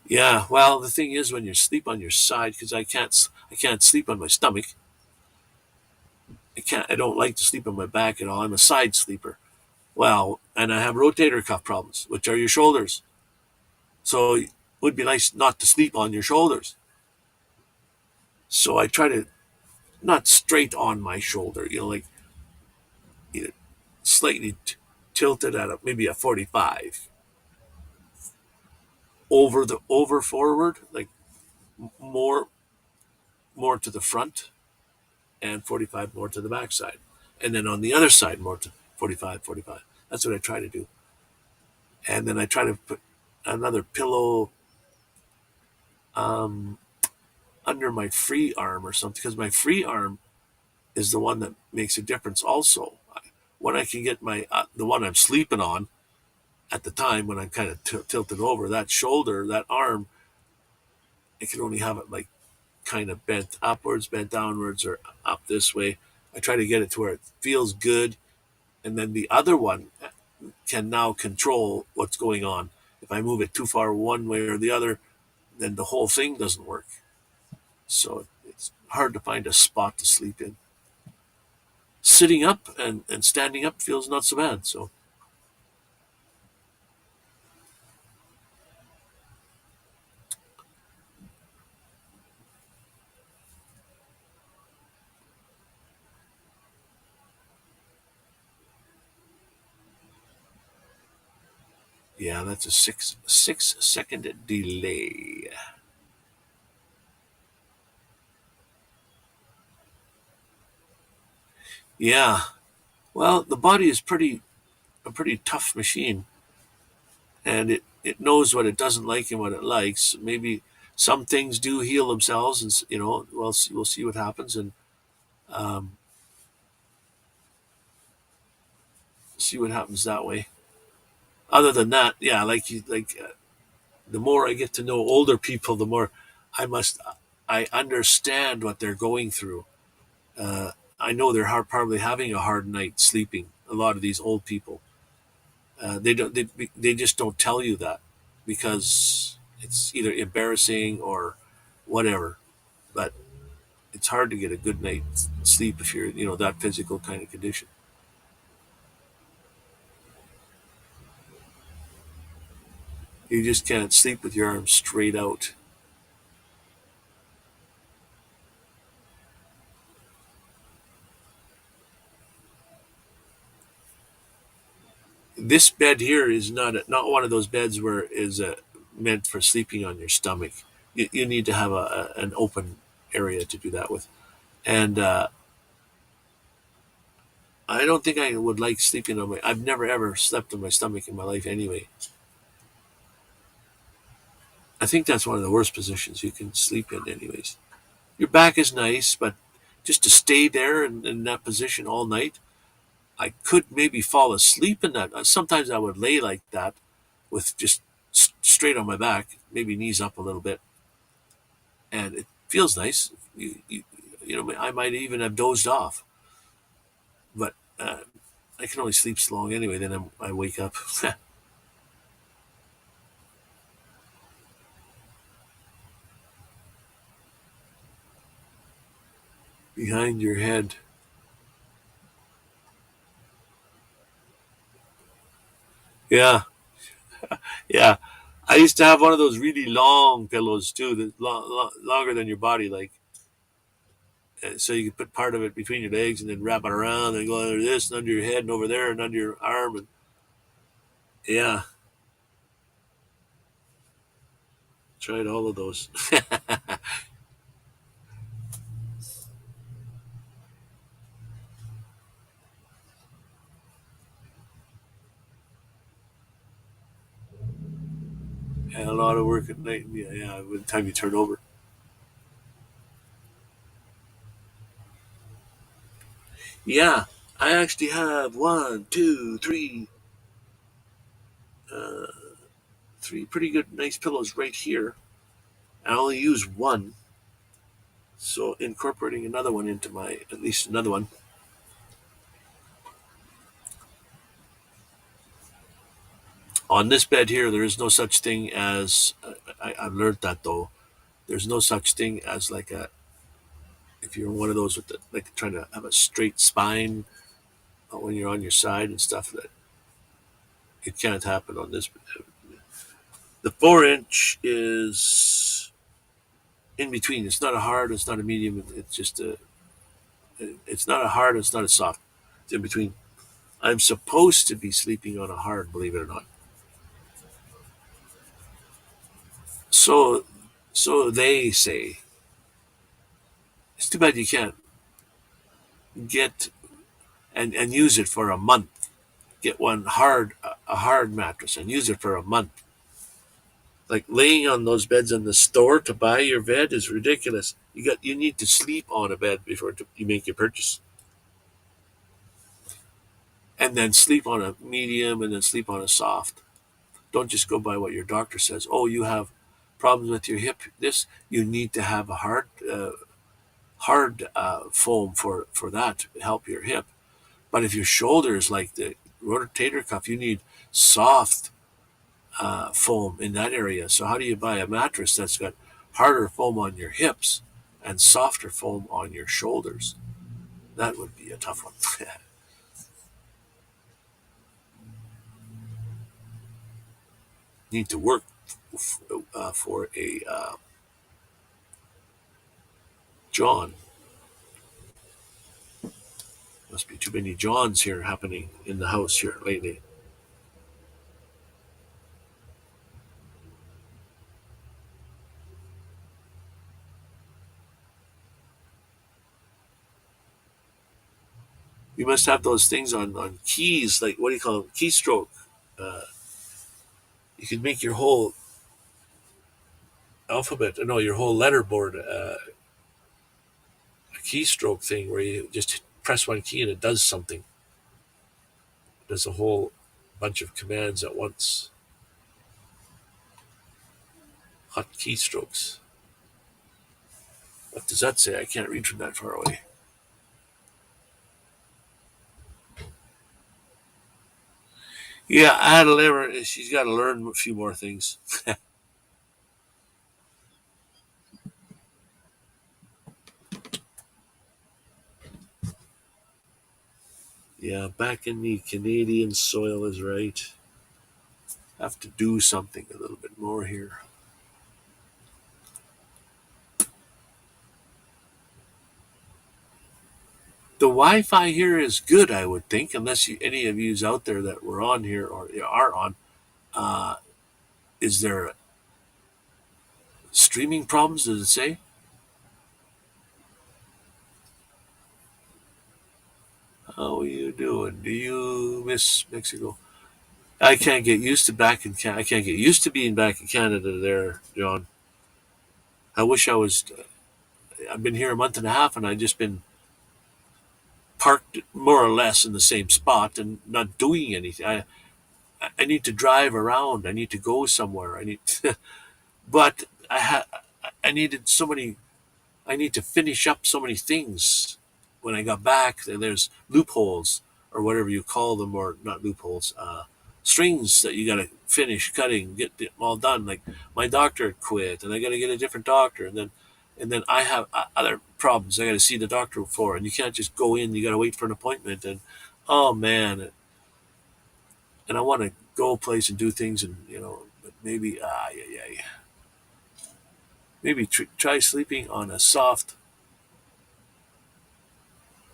Yeah, well, the thing is when you sleep on your side, because I can't sleep on my stomach. I don't like to sleep on my back at all. I'm a side sleeper. Well, and I have rotator cuff problems, which are your shoulders. So it would be nice not to sleep on your shoulders. So I try to not straight on my shoulder, like you know, slightly tilted at maybe a 45 over forward, like more more to the front and 45 more to the back side. And then on the other side, more to 45, 45. That's what I try to do. And then I try to put another pillow um, under my free arm or something, because my free arm is the one that makes a difference also. When I can get the one I'm sleeping on at the time when I'm kind of tilted over, that shoulder, that arm, I can only have it like kind of bent upwards, bent downwards, or up this way. I try to get it to where it feels good, and then the other one can now control what's going on. If I move it too far one way or the other, then the whole thing doesn't work. So it's hard to find a spot to sleep in. Sitting up and standing up feels not so bad. So yeah, that's a 6 second delay. Yeah, Well, the body is a pretty tough machine, and it knows what it doesn't like and what it likes. Maybe some things do heal themselves, and we'll see what happens, and um, see what happens that way. Other than that, yeah, the more I get to know older people, the more I must I understand what they're going through. Uh, I know they're probably having a hard night sleeping. A lot of these old people, they just don't tell you that because it's either embarrassing or whatever. But it's hard to get a good night's sleep if you're that physical kind of condition. You just can't sleep with your arms straight out. This bed here is not one of those beds where is meant for sleeping on your stomach. You need to have an open area to do that with, and I don't think I would like sleeping on my. I've never ever slept on my stomach in my life anyway. I think that's one of the worst positions you can sleep in, anyways. Your back is nice, but just to stay there in that position all night, I could maybe fall asleep in that. Sometimes I would lay like that with just straight on my back, maybe knees up a little bit, and it feels nice. I might even have dozed off, but I can only sleep so long anyway. Then I wake up behind your head. Yeah, yeah. I used to have one of those really long pillows too, that longer than your body, like so you could put part of it between your legs and then wrap it around and go under this and under your head and over there and under your arm and yeah, tried all of those. Had a lot of work at night. Yeah, yeah. By the time you turn over, yeah. I actually have one, two, uh, three pretty good, nice pillows right here. I only use one, so incorporating another one into my at least another one on this bed here. There is no such thing as I've learned that though. There's no such thing as like a if you're one of those with the, like trying to have a straight spine when you're on your side and stuff that it can't happen on this. The 4 inch is in between. It's not a hard. It's not a medium. It's just a. It's not a hard. It's not a soft. It's in between. I'm supposed to be sleeping on a hard, believe it or not. So, so they say. It's too bad you can't get and use it for a month. Get one a hard mattress and use it for a month. Like laying on those beds in the store to buy your bed is ridiculous. You need to sleep on a bed before you make your purchase, and then sleep on a medium, and then sleep on a soft. Don't just go by what your doctor says. Oh, you have problems with your hip. This you need to have a hard foam for that to help your hip. But if your shoulder is like the rotator cuff, you need soft foam in that area. So how do you buy a mattress that's got harder foam on your hips and softer foam on your shoulders? That would be a tough one. Need to work for a John. Must be too many Johns here happening in the house here lately. You must have those things on keys, like what do you call them? Keystroke. Uh, you could make your whole alphabet, no, your whole letterboard a keystroke thing where you just press one key and it does something. It does a whole bunch of commands at once. Hot keystrokes. What does that say? I can't read from that far away. Yeah, I had to learn. She's got to learn a few more things. Yeah, back in the Canadian soil is right. Have to do something a little bit more here. The Wi-Fi here is good, I would think, unless any of yous out there that were on here or are on. Uh, is there streaming problems? Does it say? How are you doing? Do you miss Mexico? I can't get used to back in Canada. I can't get used to being back in Canada there, John. I wish I was. I've been here a month and a half, and I've just been parked more or less in the same spot and not doing anything. I need to drive around. I need to go somewhere. I need, but I needed so many. I need to finish up so many things. When I got back, there's loopholes or whatever you call them, or not loopholes, strings that you got to finish cutting, get them all done. Like my doctor quit, and I got to get a different doctor, and then I have other problems I got to see the doctor for, and you can't just go in. You got to wait for an appointment, and oh man, and I want to go a place and do things, and but maybe yeah, yeah, maybe try sleeping on a soft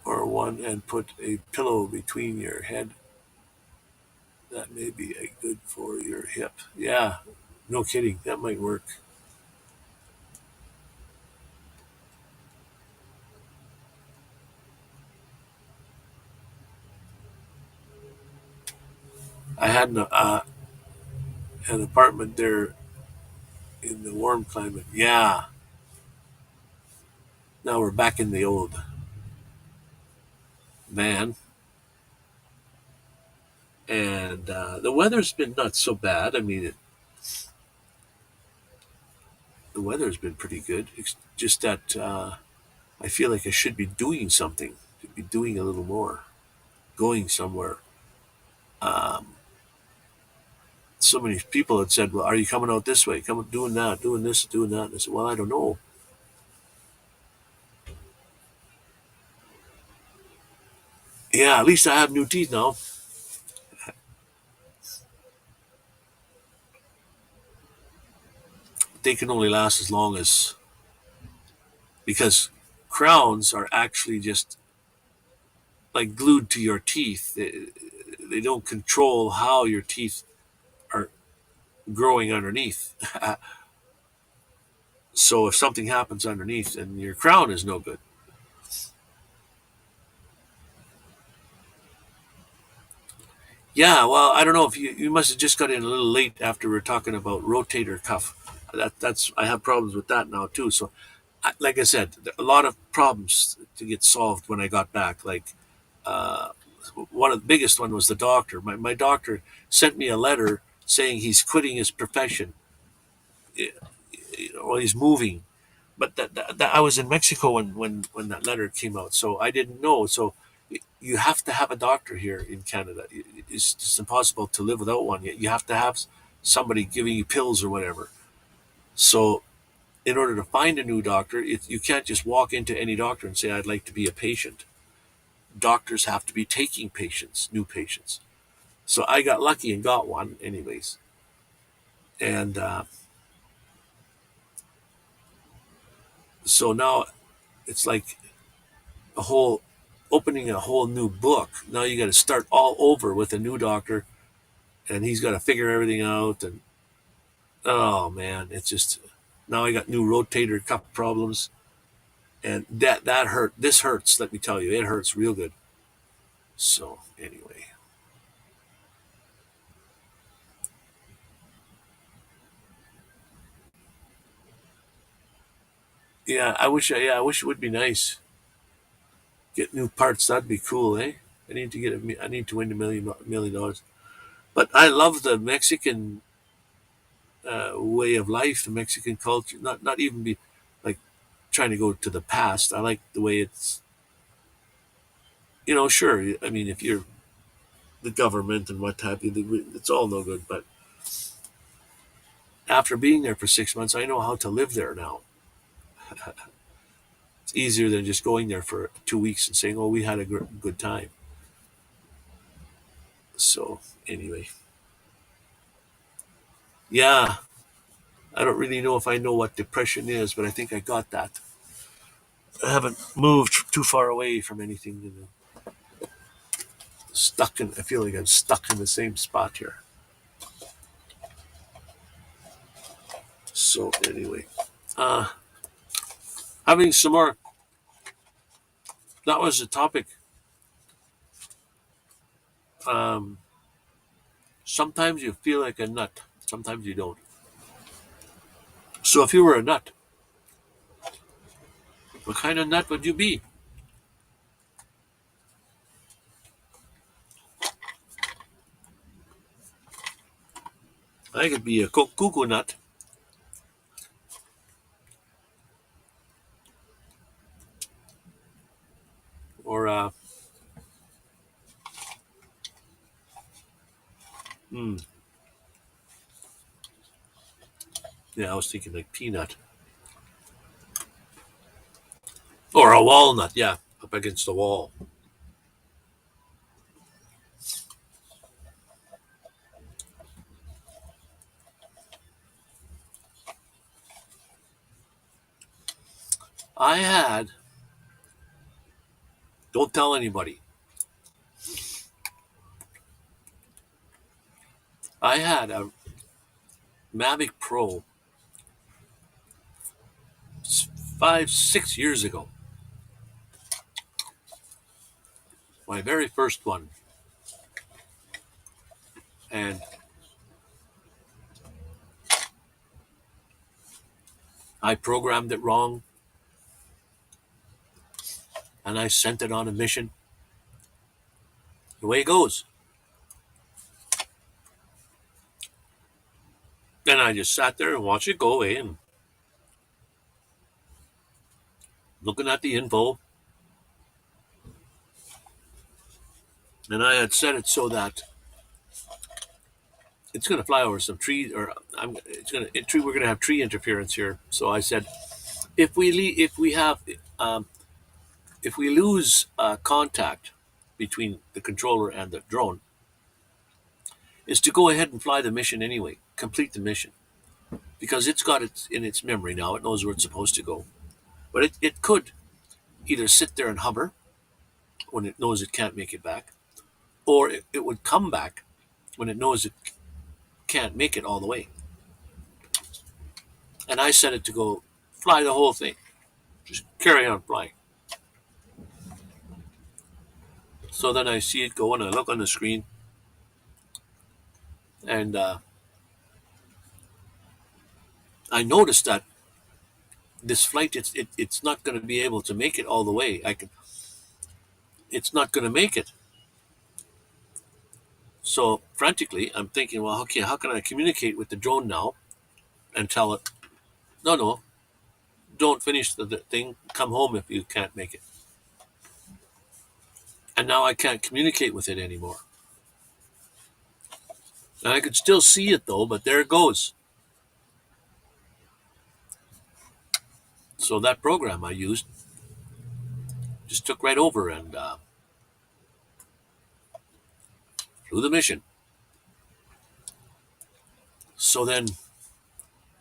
or one and put a pillow between your head. That may be a good for your hip. Yeah, no kidding. That might work. I had an apartment there in the warm climate. Yeah. Now we're back in the old van, and the weather's been not so bad. I mean, the weather's been pretty good. It's just that I feel like I should be doing something. Should be doing a little more, going somewhere. Um, so many people had said, "Well, are you coming out this way? Come doing that, doing this, doing that." And I said, "Well, I don't know." Yeah, at least I have new teeth now. They can only last as long as because crowns are actually just like glued to your teeth. They don't control how your teeth are growing underneath. So if something happens underneath, then your crown is no good. Yeah, well, I don't know if you must have just got in a little late after we are talking about rotator cuff. That's I have problems with that now too. So, like I said, a lot of problems to get solved when I got back. Like uh, one of the biggest one was the doctor. My doctor sent me a letter saying he's quitting his profession. Well, he's moving, but that I was in Mexico when that letter came out, so I didn't know. So you have to have a doctor here in Canada. It's just impossible to live without one. You have to have somebody giving you pills or whatever. So in order to find a new doctor, you can't just walk into any doctor and say, I'd like to be a patient. Doctors have to be taking patients, new patients. So I got lucky and got one, anyways. And so now it's like a whole opening a whole new book. Now you got to start all over with a new doctor, and he's got to figure everything out. And oh man, it's just now I got new rotator cuff problems, and that hurt. This hurts. Let me tell you, it hurts real good. So anyway, yeah, I wish it would be nice. Get new parts. That'd be cool, eh? I need to win a million dollars. But I love the Mexican way of life, the Mexican culture. Not even be like trying to go to the past. I like the way it's. Sure. I mean, if you're the government and what have you, it's all no good. But after being there for 6 months, I know how to live there now. It's easier than just going there for 2 weeks and saying, "Oh, we had a good time." So anyway, yeah, I don't really know if I know what depression is, but I think I got that. I haven't moved too far away from anything. Stuck in. I feel like I'm stuck in the same spot here. So anyway, uh, having some more. That was the topic. Um, Sometimes you feel like a nut. Sometimes you don't. So if you were a nut, what kind of nut would you be? I could be a cuckoo nut, or hmm, yeah, I was thinking like peanut or a walnut. Yeah, up against the wall. I had. Don't tell anybody. I had a Mavic Pro 5, 6 years ago. My very first one, and I programmed it wrong, and I sent it on a mission. The way it goes. Then I just sat there and watched it go away and looking at the info. And I had set it so that it's going to fly over some trees, or we're going to have tree interference here. So I said, um, if we lose contact between the controller and the drone, is to go ahead and fly the mission anyway, complete the mission, because it's got it in its memory now. It knows where it's supposed to go, but it could either sit there and hover when it knows it can't make it back, or it would come back when it knows it can't make it all the way. And I set it to go fly the whole thing, just carry on flying. So then I see it go and I look on the screen, and I noticed that this flight, it's not going to be able to make it all the way. It's not going to make it. So frantically, I'm thinking, well, okay, how can I communicate with the drone now and tell it, no, no, don't finish the thing. Come home if you can't make it. And now I can't communicate with it anymore. And I could still see it though, but there it goes. So that program I used just took right over and flew the mission. So then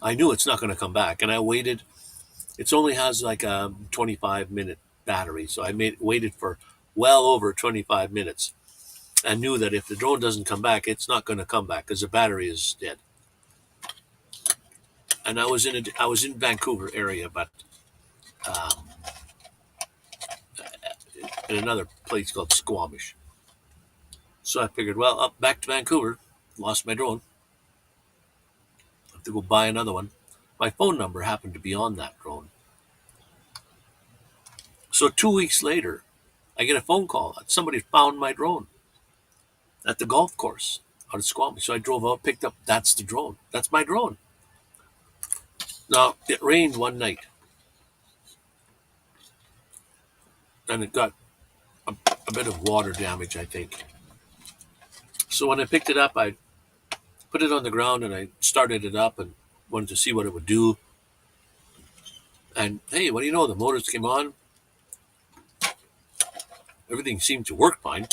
I knew it's not going to come back, and I waited. It only has like a 25-minute battery, so I waited for well over 25 minutes. I knew that if the drone doesn't come back, it's not going to come back because the battery is dead. And I was in Vancouver area, but um, in another place called Squamish. So I figured, well, up back to Vancouver, lost my drone, have to go buy another one. My phone number happened to be on that drone. So 2 weeks later, I get a phone call that somebody found my drone at the golf course out of Squamish. So I drove out, picked up, that's the drone. That's my drone. Now, it rained one night and it got a bit of water damage, I think. So when I picked it up, I put it on the ground and I started it up and wanted to see what it would do. And hey, what do you know? The motors came on. Everything seemed to work fine.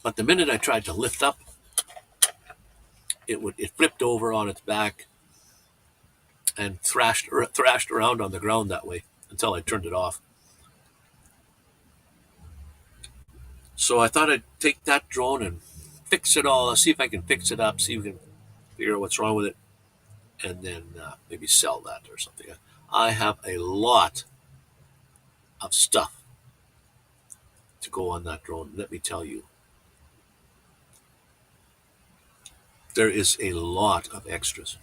But the minute I tried to lift up, it flipped over on its back and thrashed around on the ground that way until I turned it off. So I thought I'd take that drone and fix it all, see if I can fix it up, see if we can figure out what's wrong with it, and then maybe sell that or something. I have a lot of stuff to go on that drone. Let me tell you, there is a lot of extras.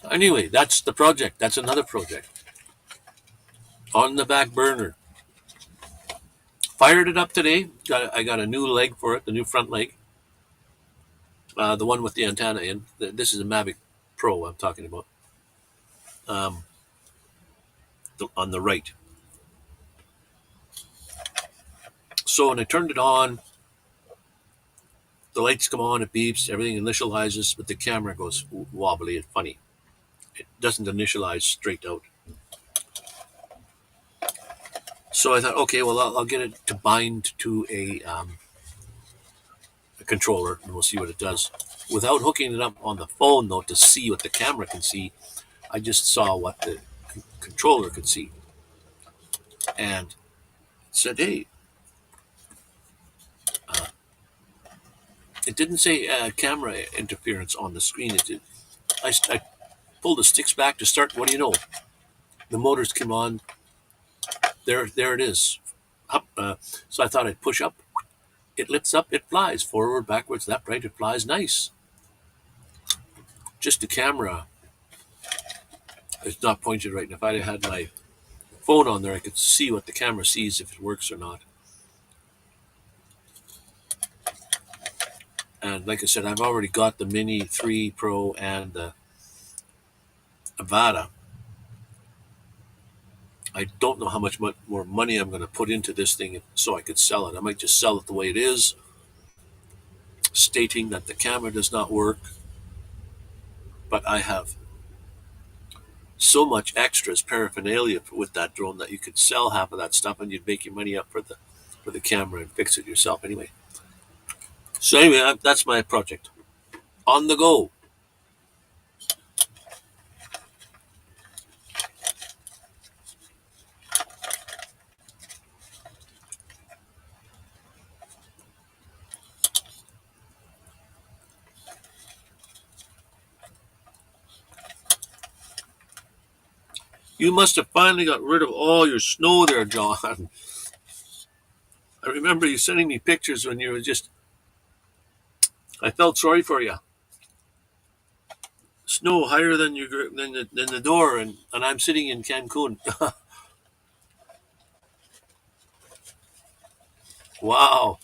Anyway, that's the project. That's another project on the back burner. Fired it up today. I got a new leg for it, the new front leg, the one with the antenna in. This is a Mavic Pro I'm talking about. On the right. So when I turned it on, the lights come on, it beeps, everything initializes, but the camera goes wobbly and funny. It doesn't initialize straight out. So I thought, okay, well, I'll get it to bind to a controller, and we'll see what it does. Without hooking it up on the phone, though, to see what the camera can see, I just saw what the controller could see. And it said, hey, it didn't say camera interference on the screen. It did. I pulled the sticks back to start. What do you know? The motors came on. There it is. Up. So I thought I'd push up. It lifts up. It flies forward, backwards, left, right. It flies nice. Just the camera is not pointed right. And if I had my phone on there, I could see what the camera sees, if it works or not. And like I said, I've already got the Mini 3 Pro and the Avata. I don't know how much more money I'm going to put into this thing so I could sell it. I might just sell it the way it is, stating that the camera does not work. But I have so much extras, paraphernalia with that drone, that you could sell half of that stuff and you'd make your money up for the camera and fix it yourself anyway. So anyway, that's my project. On the go. You must have finally got rid of all your snow there, John. I remember you sending me pictures when you were just... I felt sorry for you. Snow higher than the door, and I'm sitting in Cancun. Wow.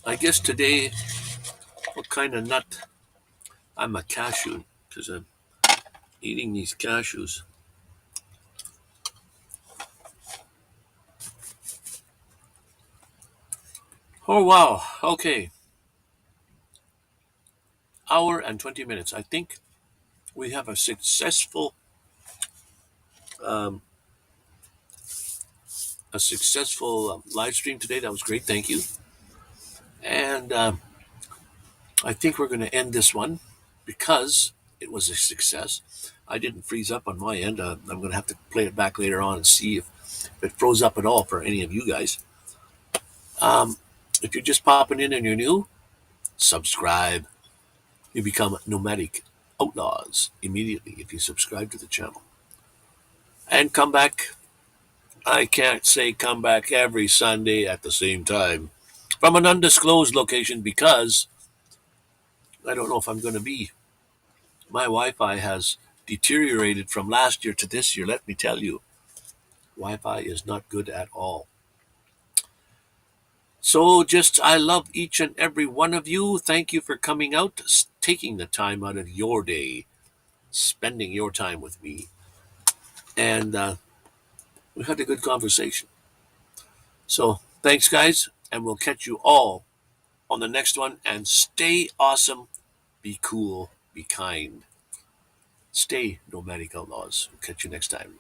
I guess today, what kind of nut? I'm a cashew, because I'm eating these cashews. Oh, wow. Okay. Hour and 20 minutes. I think we have a successful um, live stream today. That was great. Thank you. And I think we're going to end this one because it was a success. I didn't freeze up on my end. I'm going to have to play it back later on and see if it froze up at all for any of you guys. If you're just popping in and you're new, subscribe. You become nomadic outlaws immediately if you subscribe to the channel. And come back. I can't say come back every Sunday at the same time from an undisclosed location because I don't know if I'm going to be. My Wi Fi has deteriorated from last year to this year, let me tell you. Wi Fi is not good at all. So, just I love each and every one of you. Thank you for coming out, taking the time out of your day, spending your time with me. And we had a good conversation. So, thanks, guys. And we'll catch you all on the next one. And stay awesome, be cool, be kind. Stay nomadic outlaws. We'll catch you next time.